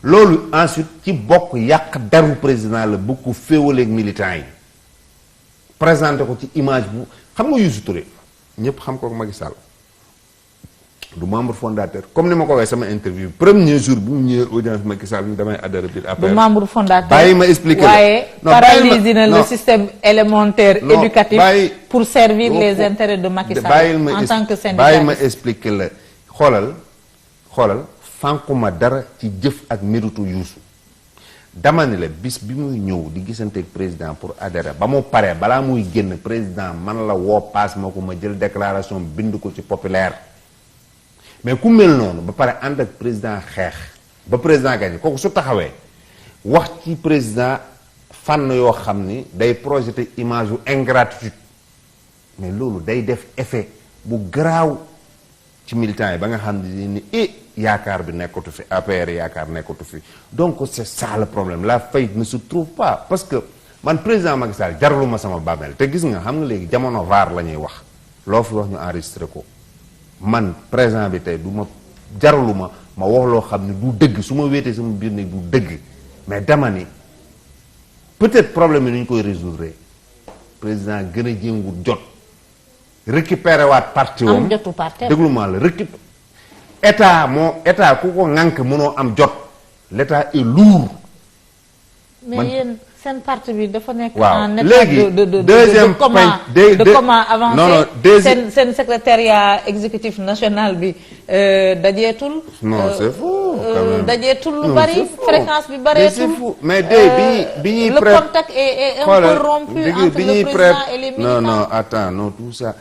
loolu ensuite ci bokk yàq deru président la bëgg ko féewaleeg militants yi présenté ko ci image bu xam nga Youssou Touré ñëpp xam ko Macky Sall du membre fondateur comme ni ma ko waxee sama interview premier jour bu mu ñëwee audience Macky Sall ni damay adhéré biir après. du membre fondateur bàyyi ma expliquer la waaye paralyser na le système élémentaire éducatif pour servir les intérêts de Macky Sall en tant que syndicaliste. bàyyi ma expliquer la xoolal fànquma dara ci jëf ak méritu Youssou dama ne la bis bi muy ñëw di gisante ak président pour adhérer ba mu paree balaa muy génn président man la woo paas moo ko ma jël déclaration bind ko ci populaire mais ku mel noonu ba pare ànd ak président xeex ba président gañ kooku su taxawee wax ci président fànn yoo xam ni day projeté image yu ingratitude mais loolu day def effet bu garaaw ci militants yi ba nga xam ne ni yaakaar bi nekkatu fi APR yaakaar nekkatu fi donc c'est ça le problème la faillite ne se trouve pas parce que man président Macky Sall jaralu ma sama bàmmeel te gis nga xam nga léegi jamono vaar la ñuy wax loo fi wax ñu enregistré ko man présent bi tey du ma jaralu ma wax loo xam ne du dëgg su ma wéetee sama biir ne du dëgg mais dama ni peut-être problème yi nu ñu koy résoudre président gën a jéngu jot récupérer waat parti wam déglu ma la récupérer état ku ko ŋànk mënoo am jot l'état est lourd. mais yéen seen parti bi dafa nekk. en état de comment avancer. seen secrétariat exécutif national bi dajeetul. non c'est faux. dajeetul lu bari fréquence bi bareetul. mais bi ñuy le contact est un peu rompu entre le président et les militants. non attends non tout ça.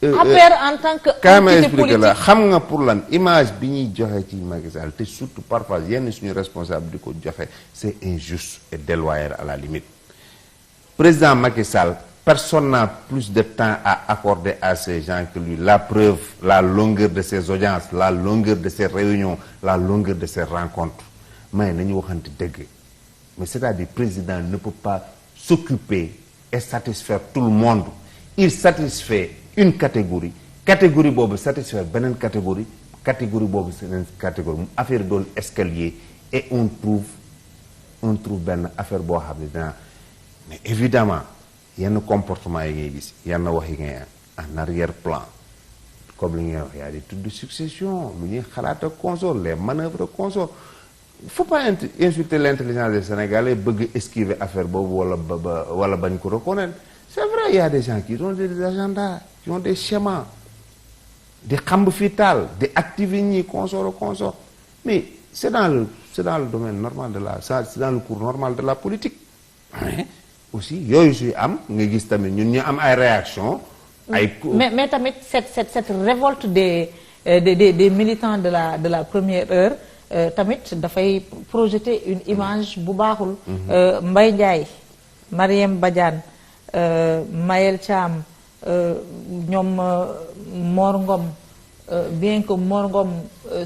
APR en tant que entité politique la xam nga pour lan image bi ñuy joxe ci Macky Sall te surtout parfois yenn suñu responsable di ko joxe c'est injuste et déloyal à la limite président Macky Sall personne n'a plus de temps à accorder à ces gens que lui la preuve la longueur de ses audiences la longueur de ses réunions la longueur de ses rencontres mais nañu waxante dëgg mais c'est-à-dire président ne peut pas s'occuper et satisfaire tout le monde il satisfait une catégorie boobu satisfaire beneen catégorie boobu seneen catégorie mu affaire doon escalier et on trouve benn affaire boo xam ne dina mais évidemment yenn comportement yi ngay gis yenn wax yi ngay en arrière plan comme li ngay wax yaa di tudd succession lu ñuy xalaat ak consort les manœuvres de consort faut pas insulter l'intelligence des Sénégalais bëgg esquiver affaire boobu wala bañ ko reconnaître. C'est vrai, il y a des gens qui ont des agendas, qui ont des schémas, des xamb fii taal, des activités consort. Mais c'est dans le domaine normal c'est dans le cours normal de la politique. Mais aussi yooyu suy am nga gis tamit ñun ñu am ay réaction mais tamit cette révolte des militants de la première heure tamit dafay projeter une image bu baaxul. Mbaye Ndiaye, Mariam Badiane, Mayel Thiam, ñoom Mor Ngom, bien que Mor Ngom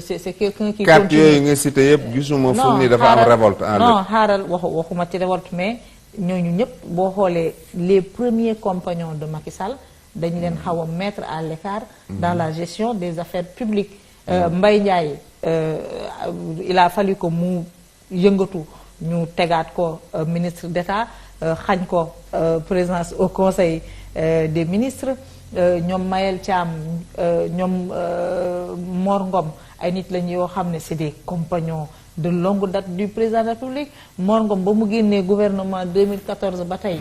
c'est quelqu'un qui quatre yooyu nga cité yëpp gisuma fu ni dafa am révolte non xaaral waxuma ci révolte mais ñooñu ñëpp boo xoolee les premiers compagnons de Macky Sall dañu leen xaw a mettre à l'écart dans la gestion des affaires publiques. Mbaye Ndiaye il a fallu que mu yëngatu ñu tegaat ko ministre d'État xañ ko présidence au conseil des ministres. ñoom Mayel Thiam ñoom Mor Ngom ay nit lañu yoo xam ne c'est des compagnons de longue date du président de la République. Mor Ngom ba mu génnee gouvernement 2014 ba tey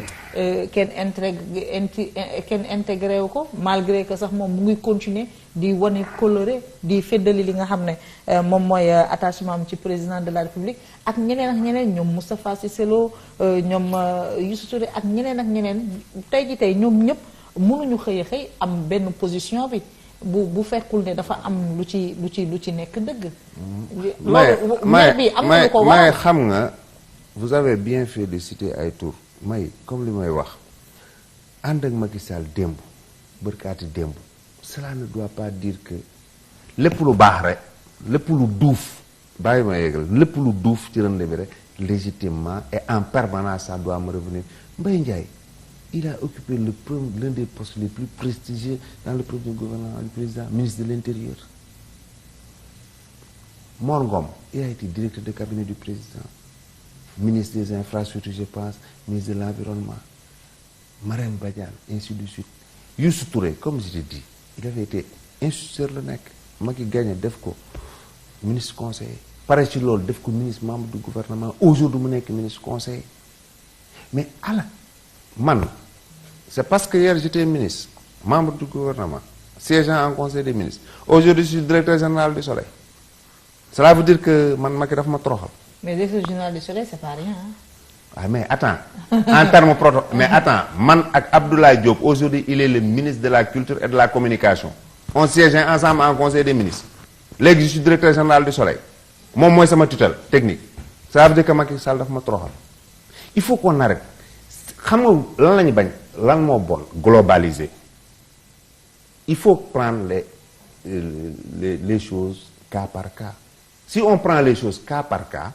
kenn intégré wu ko malgré que sax moom mu ngi continuer di wane coloré di feddali li nga xam ne moom mooy attachement am ci président de la République ak ñeneen ñoom Moustapha Cissé Lo ñoom Youssou Touré ak ñeneen tey ñoom ñëpp mënuñu xëy am benn position bi bu fekkul ne dafa am lu ci nekk dëgg. may xam nga vous avez bien fait de citer ay tour may comme li may wax ànd ak Macky Sall démb bërkaati démb cela ne doit pas dire que lépp lu baax rek lépp lu duuf bàyyi ma yeggal lépp lu duuf ci rënd bi rek légitimement et en permanence ça doit me revenir. Mbaye Ndiaye il a occupé l'un des postes les plus prestigieux dans le premier gouvernement du président, ministre de l'Intérieur. Mor Ngom, il a été directeur de cabinet du président, ministre des Infrastructures, je pense, ministre de l'Environnement, Mariam Badiane, ainsi de suite. Youssou Touré, comme je l'ai dit, il avait été instituteur le nekk Macky gagné def ko ministre conseiller pare ci loolu def ko ministre membre du gouvernement aujourd'hui mu nekk ministre conseiller mais man c'est parce que hier j'étais ministre membre du gouvernement siégeant en conseil des ministres aujourd'hui je suis directeur général du Soleil. Cela veut dire que man Macky daf ma toroxal. mais directeur général du Soleil c'est pas rien Ah, mais attends, en termes protocole, mais attends, man ak Abdoulaye Diop, aujourd'hui il est le ministre de la Culture et de la Communication. On siège ensemble en conseil des ministres. Léegi je suis directeur général du Soleil. Moom mooy sama tutelle technique. Ça veut dire que Macky Sall daf ma toroxal. Il faut qu'on arrête. Xam nga lan la ñu bañ lan moo bon globaliser. Il faut prendre les choses cas par cas. Si on prend les choses cas par cas,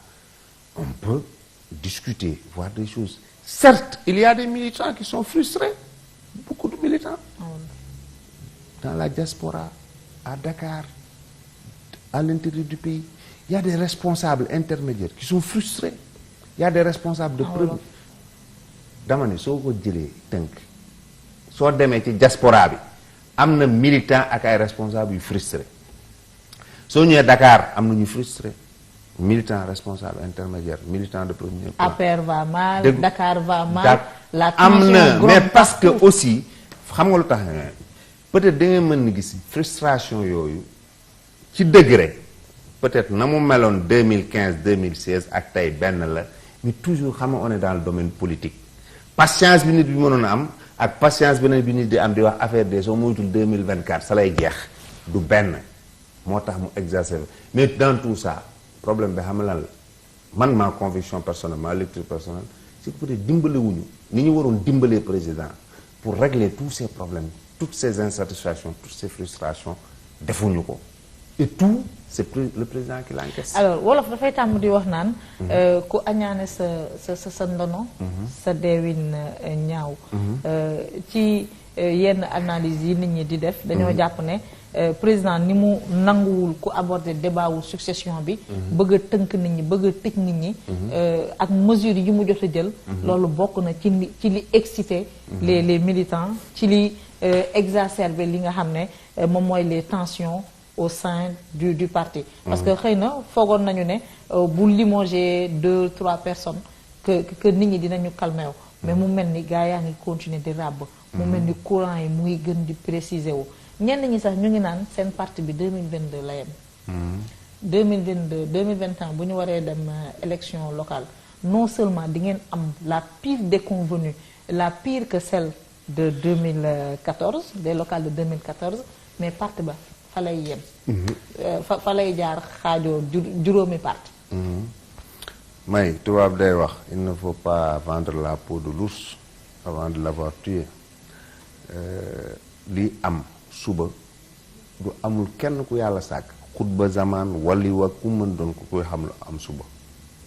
on peut discuter, voir des choses. Certes, il y a des militants qui sont frustrés. Beaucoup de militants. Dans la diaspora, à Dakar, à l'intérieur du pays. Il y a des responsables intermédiaires qui sont frustrés. Il y a des responsables de premier. Dama ne soo ko jëlee tënk soo demee ci diaspora bi am na militant ak ay responsables yu frustré soo ñëwee Dakar am na ñu frustré militant responsable intermédiaire militant de premier plan. APR va mal, Dakar va mal. La am na mais parce que aussi xam nga lu tax peut-être da nga mën ni gis frustration yooyu ci degré peut-être na mu meloon 2015 2016 ak tey benn la mais toujours xam nga on est dans le domaine politique. Patience bi nit bi mënoon a am ak patience beneen bi nit di am di wax affaire de soo moytul 2024 sa lay jeex du benn moo tax mu exacerbé mais dans tout ça problème bi xam lan la man ma conviction personnelle ma lecture personnelle c'est que peut-être dimbaliwuñu ni ñu waroon dimbalee président pour régler tous ces problèmes toutes ces insatisfactions toutes ces frustrations defuñu ko et tout c'est le président qui l'encaisse. Alors wolof dafay tàmm di wax naan ku añaane sa ndono sa deewin ñaaw ci yenn analyse yi nit ñi di def dañoo jàpp ne président ni mu nanguwul ku aborder débat wu succession bi bëgg a tënk nit ñi bëgg a tëj nit ñi ak mesures yi mu jot a jël loolu bokk na ci li excité les militants ci li exacerbé li nga xam ne moom mooy les tensions au sein du parti. Parce que xëy na foogoon nañu ne bu limogé 2-3 personnes que nit ñi dinañu calmé wu. mais mu mel ni gars yaa ngi continuer di ràbb. mu mel ni courant yi mu ngi gën di préciser wu. ñenn ñi sax ñu ngi naan seen parti bi 2022 la yem. 2022 2021 bu ñu waree dem élection locale non seulement di ngeen am la pire déconvenue la pire que celle de 2014 des locales de 2014 mais parti ba fa lay yem. fa lay jaar xaajoo juróomi parti. may tubaab day wax il ne faut pas vendre la peau de l'ours avant de l'avoir tué li am suba du amul kenn ku yàlla sàkk xutba zaman wali wa ku mën doon ko koy xam lu am suba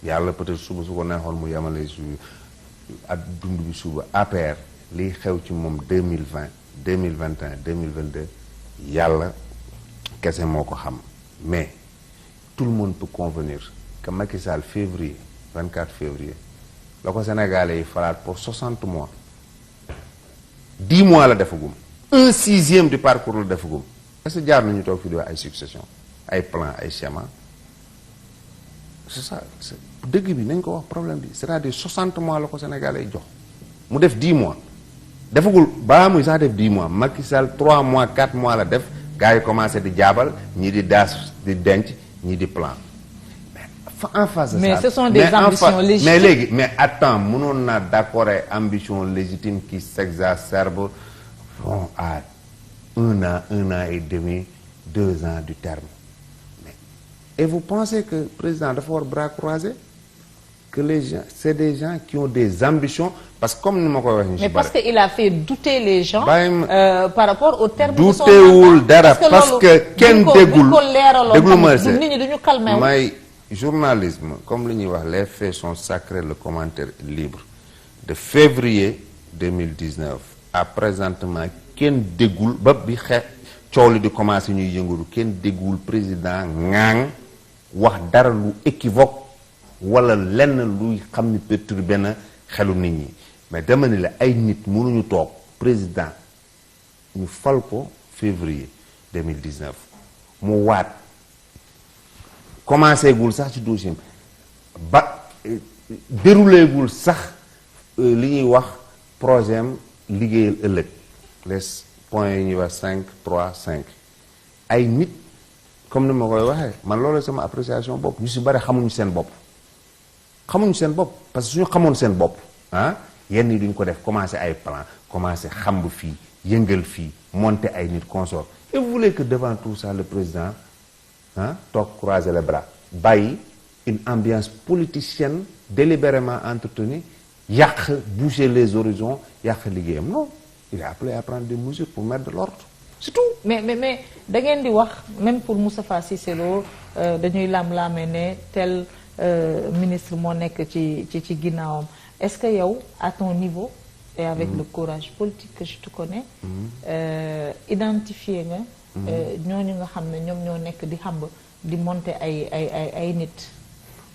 yàlla peut-être suba su ko neexoon mu yemale su ak dund bi suba APR liy xew ci moom 2020 2021 2022 yàlla kese moo ko xam mais tout le monde peut convenir que Macky Sall février 24 février la ko Sénégalais yi falaat pour 60 mois 10 mois la defagum 1/6 du parcours la defagum est-ce que jaar nañu toog fi di wax ay succession ay plan ay schéma c'est ça dëgg bi nañ ko wax problème bi c'est-à-dire 60 mois la ko Sénégalais yi jox mu def 10 mois defagul balaa muy sax def 10 mois Macky Sall 3 mois 4 mois la def gars yi commencé di jaabal ñii di daas di denc ñii di plan en face de mais ça, ce sont des ambitions légitimes. Mais attends, mënoon naa d'accord ay ambitions légitimes qui s'exacerbent à 1 an et demi, 2 ans du terme. Et vous pensez que le président dafa war bras croisés? Que les gens, c'est des gens qui ont des ambitions, parce que comme ni ma koy wax. Mais parce qu'il a fait douter les gens par rapport au terme de son mandat. Parce que kenn déggul déglu ma se nit ñi duñu calmer may journalisme comme li ñuy wax les faits sont sacrés, le commentaire est libre. De février 2019 à présentement kenn déggul ba bi coow li di commencé ñuy yëngulu kenn déggul président ŋaang wax dara lu équivoque wala lenn luy xam ni perturbé na xelu nit ñi mais dama ni la ay nit mënuñu toog président ñu fal ko février 2019 mu waat commencé gul sax ci dossier ba déroulé gul sax li ñuy wax projet am liggéeyal ëllëg les points yi ñuy wax 5 3 5 ay nit comme ni ma koy waxee man loolu sama appréciation bopp ñu si bari xamuñu seen bopp parce que suñu xamoon seen bopp ah yenn yi duñ ko def commencé ay plan commencé xamb fii yëngal fii monter ay nit consort et vous voulez que devant tout ça le président toog croiser les bras bàyyi une ambiance politicienne délibérément entretenue yàq boucher les horizons yàq liggéeyam non il est appelé à prendre des mesures pour mettre de l'ordre c'est tout. mais da ngeen di wax même pour Moustapha Cissé Lo dañuy lam-laame ne tel ministre moo nekk ci ginnaawam est-ce que yow à ton niveau et avec le courage politique que je te connais identifier nga ñooñu nga xam ne ñoom ñoo nekk di xamb di monter ay nit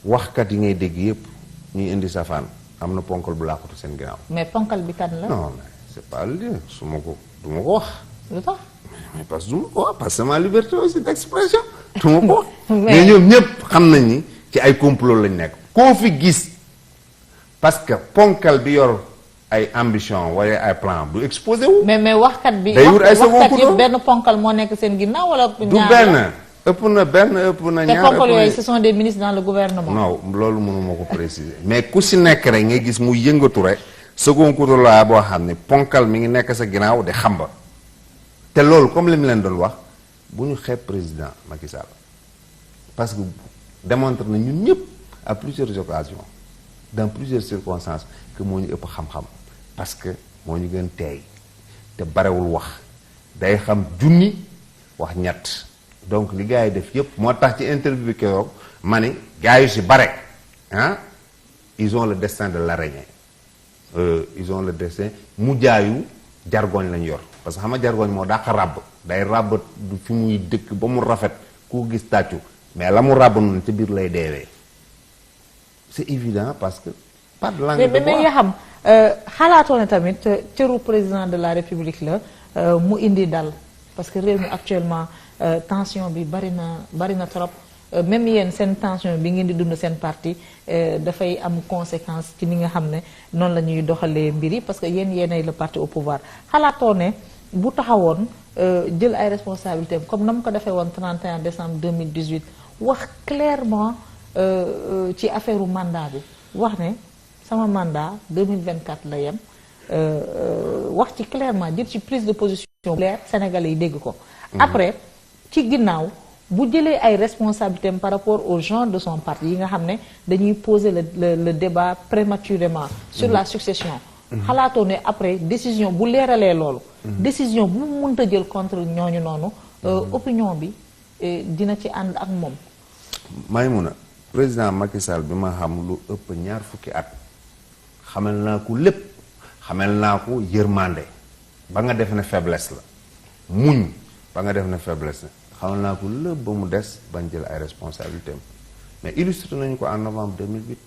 waxkat yi ngay dégg yépp ñuy indi safaan am na ponkal bu laaxatu seen ginnaaw mais ponkal bi kan la non mais c'est pas le lieu su ma ko du ma ko wax lu tax mais parce que du ma ko wax parce que ma liberté aussi d'expression du ma ko wax mais ñoom ñëpp xam nañ ni ci ay complot lañ nekk koo fi gis parce que ponkal bi yor ay ambition wala ay plan du exposé wu. mais waxkat bi day wut ay waxkat yëpp benn ponkal moo nekk seen ginnaaw wala. du benn ëpp na benn ëpp na ñaar. te ponkal yooyu ce sont des ministres dans le gouvernement. non loolu mënu ma ko préciser mais ku si nekk rek nga gis mu yëngatu rek second couteau la boo xam ne ponkal mi ngi nekk sa ginnaaw de xamba te loolu comme li mu leen doon wax bu ñu xeeb président Macky Sall parce que démontre na ñun ñëpp à plusieurs occasions dans plusieurs circonstances que moo ñu ëpp xam-xam parce que moo ñu gën teey te barewul wax day xam junni wax ñett donc li gars yi def yëpp moo tax ci interview bi keroog ma ni gars yu si bare ils ont le destin de l'araignée ils ont le destin mu jaayu jargoñ lañ yor parce que xam nga jargoñ moo dàq ràbb day ràbb du fi muy dëkk ba mu rafet ku gis tàccu mais la mu ràbb noonu ci biir lay deewee c'est évident parce que pas de langue de bois mais nga xam xalaatoo ne tamit cëru président de la république la mu indi dal parce que réew mi actuellement tension bi bari na trop. Même yéen seen tension bi ngeen di dund seen parti dafay am conséquence ci ni nga xam ne noonu la ñuy doxalee mbir yi parce que yéenay le parti au pouvoir xalaatoo ne bu taxawoon jël ay responsabilités comme na mu ko defee woon 31 décembre 2018 wax clairement ci affaire mandat bi wax ne sama mandat 2024 la yem wax ci clairement jël ci prise de position claire Sénégalais yi dégg ko. Après ci ginnaaw. bu jëlee ay responsabilités par rapport aux gens de son parti yi nga xam ne dañuy poser le débat prématurément sur la succession xalaatoo ne après décision bu leeralee loolu décision bu mu mënta jël contre ñooñu noonu opinion bi dina ci ànd ak moom. Maïmouna président Macky Sall bi ma xam lu ëpp ñaar fukki at xamal naa ko lépp xamal naa ko yërmande ba nga def ne faiblesse la muñ ba nga def ne faiblesse la xamal naa ko lépp ba mu des bañ jël ay responsabilités mais illustré nañu ko en novembre 2008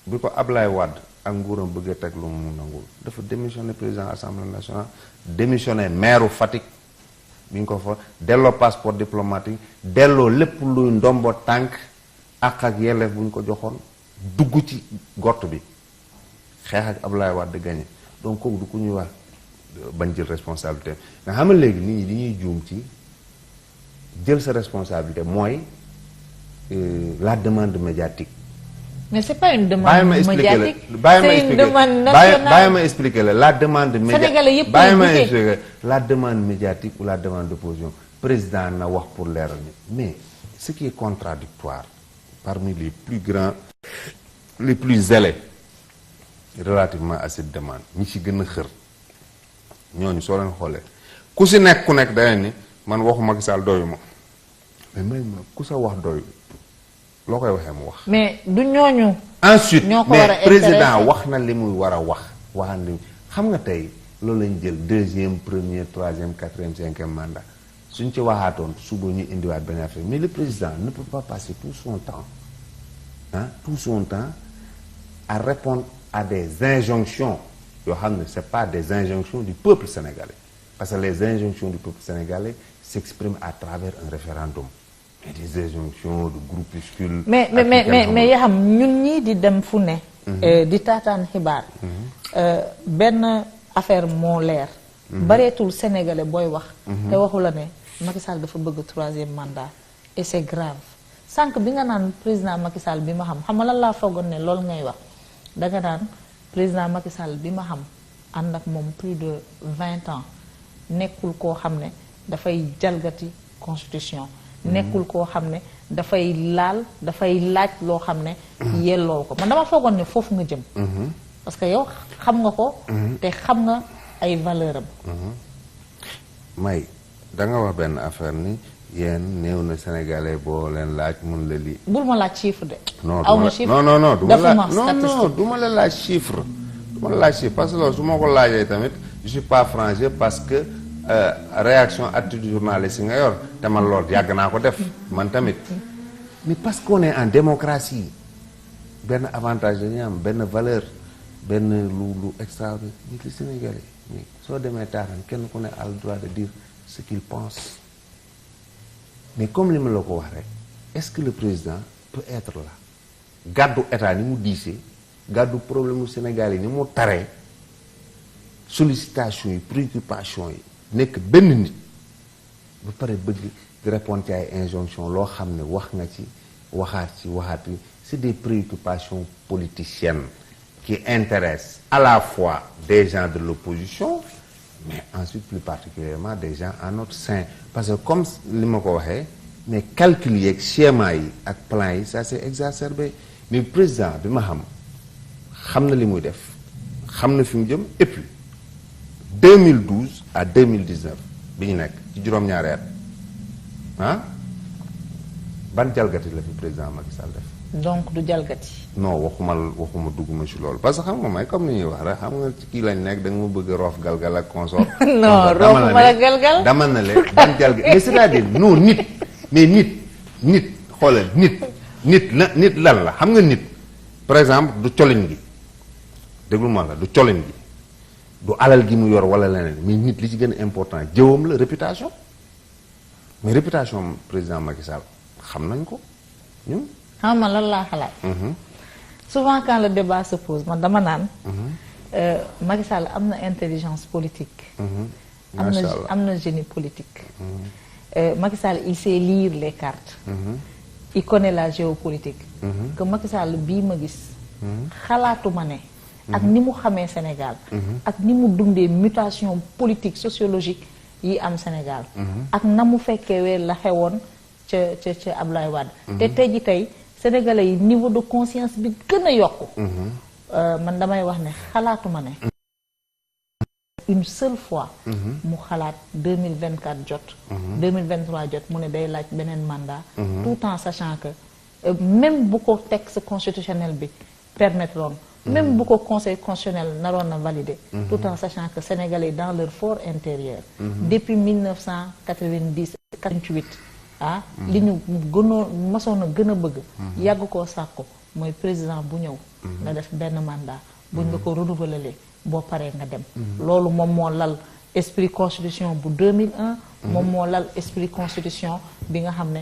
bi ko Ablaye Wade ak nguuram bëggee teg lu mu nangul dafa démissionné président assemblée nationale démissionné maire Fatick bi ñu ko fa delloo passeport diplomatique delloo lépp luy ndombo tànk ak yelleef bu ñu ko joxoon dugg ci gott bi xeex ak Ablaye Wade gagné donc kooku du ku ñuy wax bañ jël responsabilité nga xam ne léegi nit ñi dañuy juum ci jël sa responsabilité mooy la demande médiatique. Mais c'est pas une demande médiatique. C'est une demande nationale. Bàyyi ma expliquer la demande médiatique. Sénégalais yëpp bàyyi ma expliquer la demande médiatique ou la demande d'opposition président na wax pour leeral mais ce qui est contradictoire parmi les plus grands les plus zélés relativement à cette demande ñi ci gën a xër ñooñu soo leen xoolee ku si nekk ku nekk day ni man waxu Macky Sall doyu ma mais may ma ku sa wax doyu loo koy waxee mu wax. mais du ñooñu. ensuite mais président intéressé. wax na li muy war a wax waxaan li xam nga tey loolu lañu jël deuxième premier troisième quatrième cinquième mandat suñ ci waxaatoon suba ñu indiwaat benn affaire mais le président ne peut pas passer tout son temps à répondre à des injonctions yoo xam ne c'est pas des injonctions du peuple sénégalais parce que les injonctions du peuple sénégalais s'expriment à travers un référendum et des injonctions de groupuscules. mais yaa xam ñun ñii di dem fu ne. di taataan xibaar. benn affaire moo leer. bareetul sénégalais booy wax. te waxu la ne Macky Sall dafa bëgg troisième mandat et c'est grave sànq bi nga naan président Macky Sall bi ma xam nga lan laa foogoon ne loolu ngay wax danga naan président Macky Sall bi ma xam ànd ak moom plus de 20 ans nekkul koo xam ne dafay jalgati constitution. nekkul koo xam ne dafay laaj loo xam ne yelloo ko man dama foogoon ne foofu nga jëm parce que yow xam nga ko te xam nga ay valeur am may da nga wax benn affaire ni yéen néew na sénégalais boo leen laaj mun la lii bul ma laaj chiffre de non du ma la laaj chiffre parce que loolu su ma ko laajee tamit je suis pas franc-jeu parce que réaction attitude journaliste yi nga yor te man loolu yàgg naa ko def man tamit mais parce qu'on est en démocratie benn avantage dañuy am benn valeur benn lu extraordinaire nit li Sénégalais mais soo demee taaxan kenn ku ne a le droit de dire ce qu'il pense mais comme li ma la ko wax rek est-ce que le président peut être là gàddu état ni mu diisee gàddu problème mu Sénégal yi ni mu taree sollicitation yi préoccupation yi nekk benn nit ba pare bëgg di répondre ci ay injonction loo xam ne wax nga ci waxaat yi c'est des préoccupations politiciennes qui intéressent à la fois des gens de l'opposition mais ensuite plus particulièrement des gens en notre sein parce que comme li ma ko waxee mais calcul yi ak schéma yi ak plan yi ça s'est exacerbé mais président bi ma xam na li muy def xam na fi mu jëm et puis 2012 à 2019 bi ñu nekk ci juróom-ñaari at ban jalgati la fi président Macky Sall def. donc du jalgati. non waxuma dugguma ci loolu parce que xam nga may comme ni ñuy wax rek xam nga ci kii lañ nekk da nga ma bëgg a roof galgal ak consort. non roofuma la galgal dama ne le ban jalgati mais c'est-à-dire non nit mais nit xoolal nit lan la xam nga nit par exemple du colin gi déglu ma la du colin gi. du alal gi mu yor wala leneen mais nit li ci gën a important jëwam la réputation mais réputation président Macky Sall xam nañ ko ñun. xam nga lan laa xalaat. souvent quand le débat se pose man dama naan. Macky Sall am na intelligence politique. am na génie politique. Macky Sall il sait lire les cartes. il connaît la géopolitique. que Macky Sall bii ma gis. xalaatuma ne. ak ni mu xamee Sénégal. ak ni mu dundee mutation politique sociologique yi am Sénégal. ak na mu fekkee la xewoon ca Abdoulaye Wade. te tey ji tey Sénégalais yi niveau de conscience bi gën a yokku. man damay wax ne xalaatuma ne. une seule fois. mu xalaat 2024 jot. 2023 jot mu ne day laaj beneen mandat. tout en sachant que même bu ko texte constitutionnel bi permettre loon même bu ko conseil constitutionnel naroon na valider. tout en sachant que Sénégalais dans leur fort intérieur. depuis 1990 88 ah. li ñu gënoon masoon a gën a bëgg. yàgg koo sàkku mooy président bu ñëw. nga def benn mandat buñ la ko renouveler boo paree nga dem. loolu moom moo lal esprit constitution bu 2001. moom moo lal esprit constitution bi nga xam ne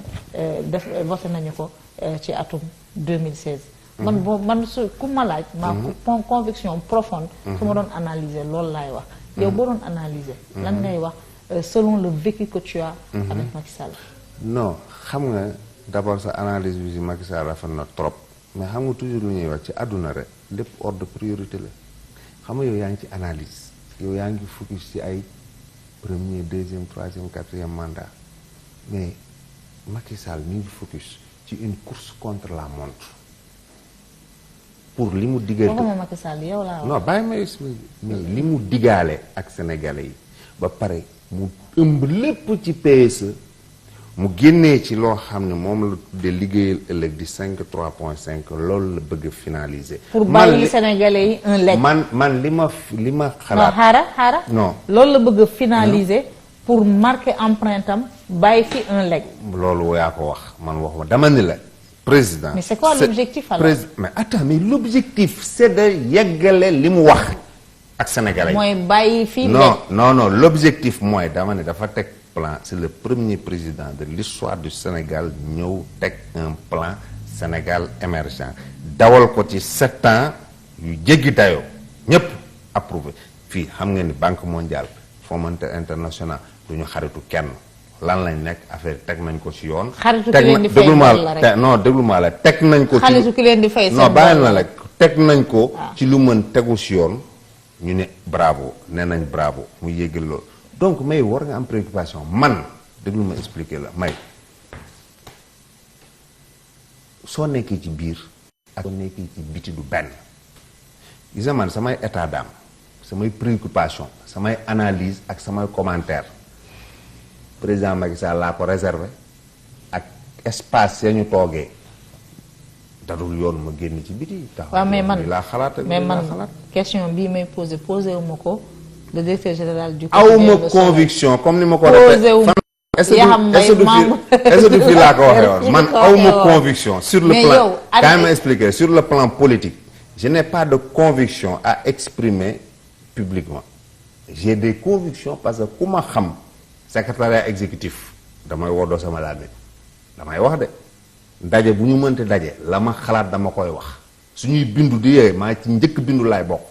voté nañu ko ci atum 2016. man su ku ma laaj. ma conviction profonde. su ma doon analyser loolu laay wax. yow boo doon analyser. lan ngay wax selon le vécu que tu as. avec Macky Sall. non xam nga d'abord sa analyse bi ci Macky Sall rafet na trop mais xam nga toujours lu ñuy wax ci àdduna rek lépp ordre de priorité la xam nga yow yaa ngi ci analyse yow yaa ngi focus ci ay premier deuxième troisième quatrième mandat mais Macky Sall mi ngi focus ci une course contre la montre pour li mu diggante. waxuma Macky Sall yow laa wax. non bàyyi ma expliquer mais li mu diggaale ak sénégalais yi ba pare mu ëmb lépp ci PSE. mu génnee ci loo xam ne moom la tuddee liggéeyal ëllëg di 5.3.5 loolu la bëgg a finaliser. pour bàyyi Sénégalais yi un legs. man li ma xalaat. non xaara non loolu la bëgg a finaliser pour marquer empreinte am bàyyi fi un legs. loolu yaa ko wax man wax ma dama ni la président. mais c'est quoi l'objectif alors. mais attends mais l'objectif c'est de yeggale li mu wax ak Sénégalais yi. mooy bàyyi fi. non l'objectif mooy dama ne dafa teg. C'est le premier président de l'histoire du Sénégal ñëw teg un plan Sénégal émergent dawal ko ci 7 ans yu jéggi dayoo ñëpp approuvé fii xam nga ni Banque mondiale Fonds monétaire international du ñu xaritu kenn lan lañ nekk affaire teg nañ ko ci yoon. xaritu ki leen di fay déglu ma la teg nañ ko. xaritu ki leen di fay non bàyyi na la teg nañ ko. ci lu mën tegu ci yoon ñu ne bravo nee nañ bravo mu yégal loolu. donc may war nga am préoccupation man déglu ma expliquer la may soo nekkee ci biir ak soo nekkee ci biti du benn gis nga man samay état d'âme samay préoccupation samay analyse ak samay commentaire président Macky Sall laa ko réservé ak espace ya ñu toogee dadul yoon ma génn ci biti tax waaw mais man laa xalaat mais man question bii may posé wu ma ko le directeur général du awma conviction comme ni ma ko répété est-ce que fii laa ko waxee woon man awma conviction sur le plan quand même expliquer sur le plan politique je n'ai pas de conviction à exprimer publiquement j'ai des convictions parce que ku ma xam secrétariat exécutif damay woddoo sama làmmiñ damay wax de daje bu ñu mënte daje la ma xalaat dama koy wax suñuy bindu di yee maa ci njëkk bindu laay bokk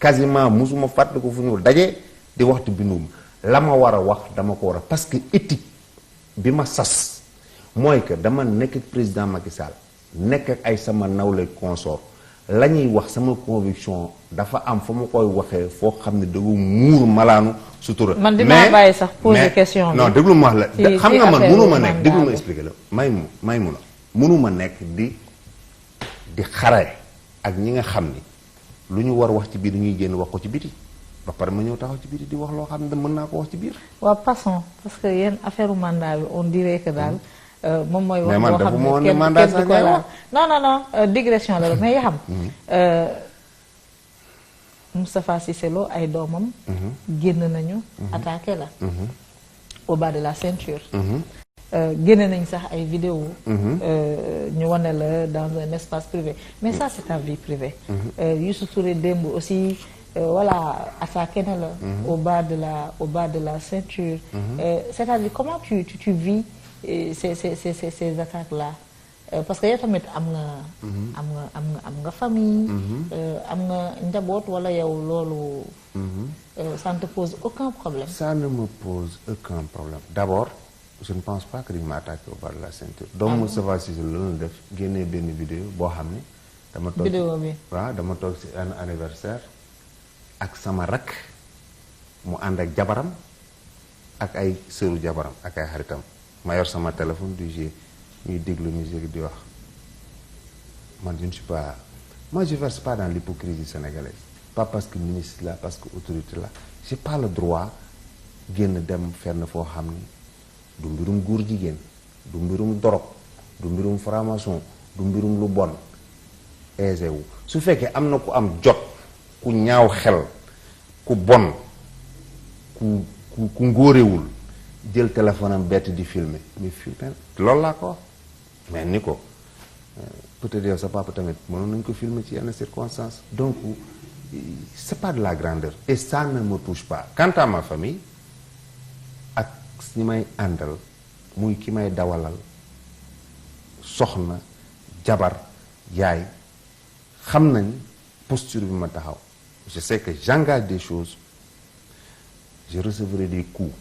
quasiment musuma fàttali ko fu ñu daje di waxtu bindum la ma war a wax dama ko war a parce que éthique bi ma sas mooy que dama nekk ak président Macky Sall nekk ak ay sama nawle consort la ñuy wax sama conviction dafa am fa ma koy waxee foo xam ne dafa muur malaanu sutura. man dinaa bàyyi sax poser question bi non déglu ma wax la xam nga man mënu ma nekk déglu ma expliquer la may mun a mënu ma nekk di xare ak ñi nga xam ni lu ñu war wax ci biir ñuy génn wax ko ci biti ba pare ma ñëw taxaw ci biti di wax loo xam ne mën naa ko wax ci biir. waaw passons parce que yéen affaire mandat bi on dirait que daal moom mooy. wax boo xam ne kenn du ko laal non digression la mais yaa xam. Moustapha Cissé Lo ay doomam. génn nañu. attaqué la. au bas de la ceinture. génne nañ sax ay vidéo ñu wane la dans un espace privé mais ça c'est ta vie privée. Youssou Touré démb aussi voilà attaqué na la au bas de la ceinture c'est-à-dire comment tu vis ces attaques là parce que yow tamit am nga famille am nga njaboot wala yow loolu ça ne te pose aucun problème. Ça ne me pose aucun problème d'abord je ne pense pas que dañu ma attaqué au bas de la ceinture donc Moustapha Cissé Lo la def génnee benn vidéo boo xam ne dama toog vidéo bi waaw dama toog ci un anniversaire ak sama rakk mu ànd ak jabaram ak ay sëru jabaram ak ay xaritam ma yor sama téléphone du jeu ñuy déglu musique di wax man je ne suis pas moi je verse pas dans l'hypocrisie sénégalaise pas parce que ministre la parce que autorité la j'ai pas le droit génn dem fenn foo xam ni du mbirum góor jigéen du mbirum dorog du mbirum franc-maçon du mbirum lu bon aisé wu su fekkee am na ku am jot ku ñaaw xel ku bon ku ngóorewul jël téléphone am bett di filmer mais filmer loolu laa ko wax mais ni ko peut-être yow sa papa tamit mënoon nañu ko filmer ci yenn circonstances donc c'est pas de la grandeur et ça ne me touche pas quant à ma famille ak ñi may àndal muy ki may dawalal soxna jabar yaay xam nañ posture bi ma taxaw je sais que j'engage des choses je recevrai des coups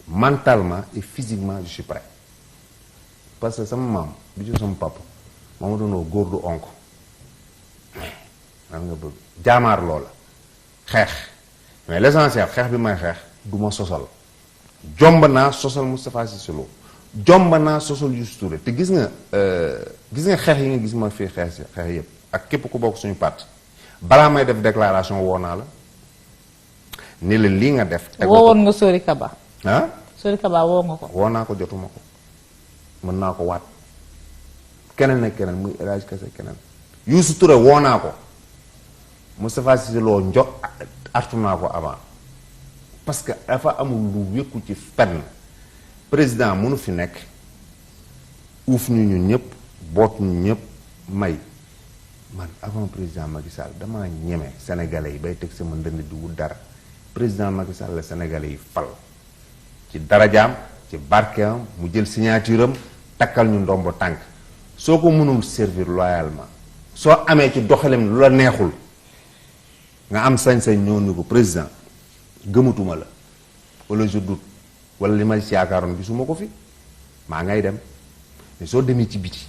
mentalement et physiquement je suis prêt parce que sama maam bi ci sama papa moo ma doon góor du onk nan nga bëgg jaamaar loola xeex mais l'essentiel xeex bi may xeex du ma sosal jomb naa sosal Moustapha Cissé Lo jomb naa sosal Youssou Touré te gis nga xeex yi nga gis ma fii xeex yëpp ak képp ku bokk suñu parti balaa may def déclaration woo naa la ni la lii nga def. woowoon nga Sori Kaba. ah Sori Kaba woo nga ko. woo naa ko jotuma ko mën naa ko waat keneen ak keneen muy El Hadj Kase keneen Youssou Touré woo naa ko Moustapha Cissé Lo artu naa ko avant parce que dafa amul lu wékku ci fenn président mënu fi nekk uuf ñu ñun ñëpp boot ñu ñëpp may man avant président Macky Sall damaa ñeme sénégalais yi bay teg sama ndënd di wut dara président Macky Sall la sénégalais yi fal ci darajaam ci barkeam mu jël signature am takkal ñu ndombo tànk soo ko mënul servir loyalement soo amee ci doxalem lu la neexul nga am sañ-sañ ñëw ni ko président gëmatuma la wala je doute wala li ma ci yaakaaroon gisuma ko fi maa ngay dem mais soo demee ci biti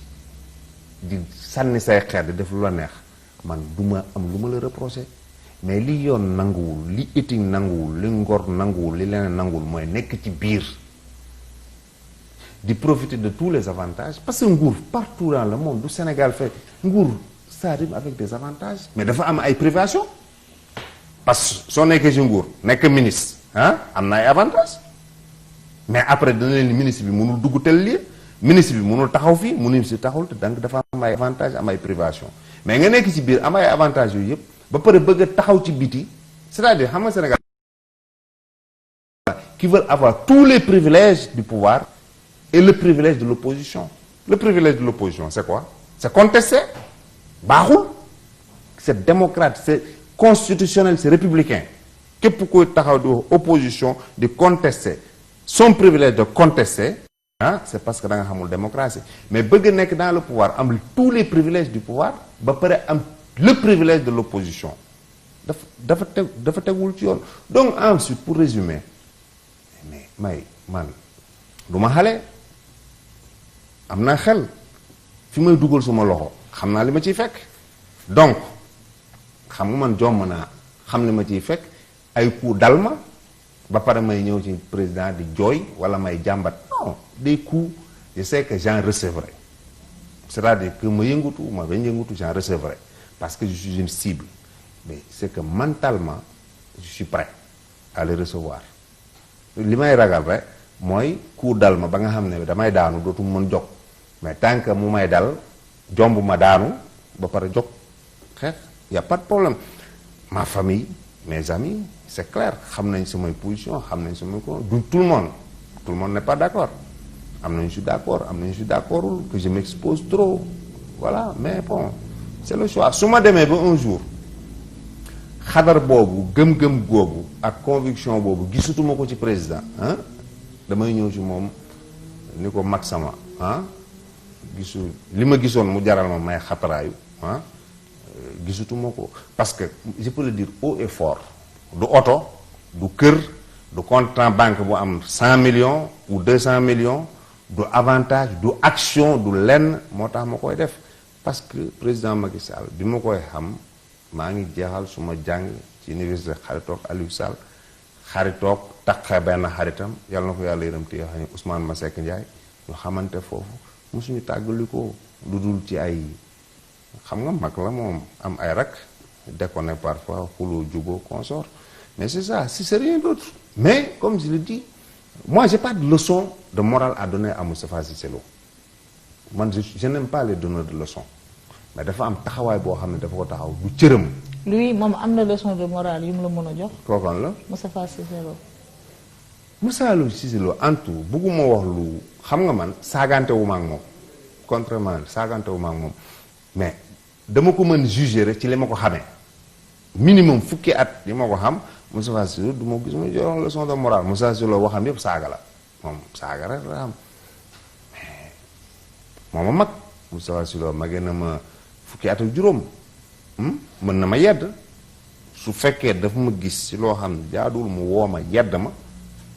di sànni say xeer di def lu la neex man duma am lu ma la reproché mais li yoon nanguwul li éthique nanguwul li ngor nanguwul li leneen nanguwul mooy nekk ci biir di profiter de tous les avantages parce que nguur partout dans le monde du Sénégal fait nguur ça rime avec des avantages mais dafa am ay privations parce que soo nekkee ci nguur nekk ministre am na ay avantages mais après dana leen ministre bi mënul dugg tel lii ministre bi mënul taxaw fii ministre bi taxawul te donc dafa am ay avantages am ay privations mais nga nekk ci biir am ay avantages yooyu yëpp ba pare bëgg a taxaw ci biti c'est-à-dire xam nga Sénégal qui veulent avoir tous les privilèges du pouvoir et le privilège de l'opposition. Le privilège de l'opposition, c'est quoi? C'est contester. Baaxul. C'est démocrate, c'est constitutionnel, c'est républicain. Képp koy taxaw di opposition di contester son privilège de contester c'est parce que da nga xamul démocratie mais bëgg nekk dans le pouvoir am tous les privilèges du pouvoir ba pare am le privilège de l'opposition dafa tegul ci yoon donc ensuite pour résumer mais man du ma xale am naa xel fi may dugal suma loxo xam naa li ma ciy fekk donc xam nga man jomb naa xam li ma ciy fekk ay coups dal ma ba pare may ñëw ci président di jooy wala may jàmbat non des coups je sais que j'en recevrai c'est-à-dire que ma yëngutu ma bañ yëngutu j'en recevrai parce que je suis une cible mais c'est que mentalement je suis prêt à les recevoir li may ragal rek mooy coup dal ma ba nga xam ne damay daanu dootu mën jóg mais tant que mu may dal jomb ma daanu ba pare jóg xeex y a pas de problème ma famille mes amis c'est clair xam nañ samay position xam nañ samay ko du tout le monde n'est pas d'accord am nañu suis d'accord am nañu suis d'accordul que je m'expose trop voilà mais bon c'est le choix su ma demee ba un jour xadar boobu gëm-gëm googu ak conviction boobu gisutuma ko ci président ah damay ñëw ci moom ni ko mag sama ah gisu li ma gisoon mu jaral ma may xataraayu ah gisutuma ko parce que je peux le dire haut et fort du oto du kër du compte en banque bu am 100 millions ou 200 millions du avantage du action du lenn moo tax ma koy def parce que président Macky Sall bi ma koy xam maa ngi jeexal suma jàng ci université xaritoog Aliou Sall xaritoog taqe benn xaritam yàlla na ko yàlla yërëm te yoo xam ne Ousmane Masseck Ndiaye ñu xamante foofu mosuñu tàggali ko lu dul ci ay xam nga mag la moom am ay rak déconné parfois xuloo juboo consort mais c'est ça c'est rien d'autre mais comme je le dis moi j'ai pas de leçon de morale à donner à Moustapha Cissé Lo man je n'aime pas les donneurs de leçons mais dafa am taxawaay boo xam ne dafa ko taxaw du cëram. lui moom am na leçon de morale yu mu la mën a jox. kookan la. Moustapha Cissé Lo. Moustapha Cissé Lo en tout bugguma wax lu xam nga man saagante wu ma ak moom contrairement saagante wu ma ak moom mais dama ko mën juger rek ci li ma ko xamee minimum fukki at li ma ko xam Moustapha Cissé Lo du ma gis ma joxoon leçon de morale Moustapha Cissé Lo waxam yëpp saaga la moom saaga rek la am mais moo ma mag Moustapha Cissé Lo magee na ma fukki at ak juróom mën na ma yedd su fekkee dafa ma gis ci loo xam ne jaaduwul mu woo ma yedd ma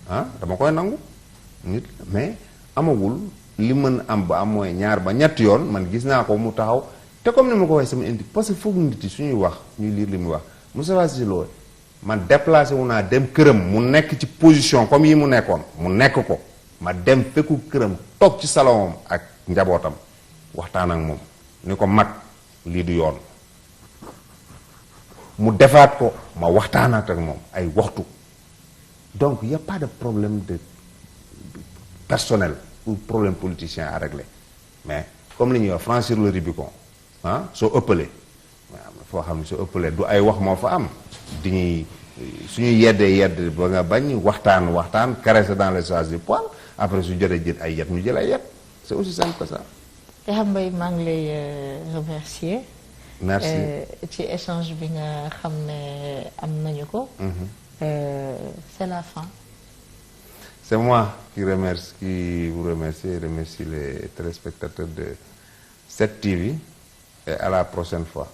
ah dama koy nangu nit mais amagul li mën am ba am mooy ñaar ba ñetti yoon man gis naa ko mu taxaw te comme ni ma ko waxee sama indi parce que foog nit yi suñuy wax ñuy lire li muy wax Moustapha Cissé Lo man déplacé wu naa dem këram mu nekk ci position comme yi mu nekkoon mu nekk ko ma dem fekku këram toog ci salon ak njabootam waxtaan ak moom ni ko mag lii du yoon mu defaat ko ma waxtaanaat ak moom ay waxtu donc y a pas de problème de personnel ou problème politicien à régler mais comme li ñuy wax franchir le Rubicon ah soo ëppalee waaw foo xam ne soo ëppalee du ay wax moo fa am di ñuy suñu yeddee yedd ba nga bañ waxtaan caresser dans les sens du poil après su jotee jël ay yet ñu jël ay yet c'est aussi simple que ça. Yakhya Mbaye maa ngi lay remercier. merci ci échange bi nga xam ne am nañu ko. C'est la fin. C'est moi qui vous remercie et remercie les téléspectateurs de 7TV et à la prochaine fois.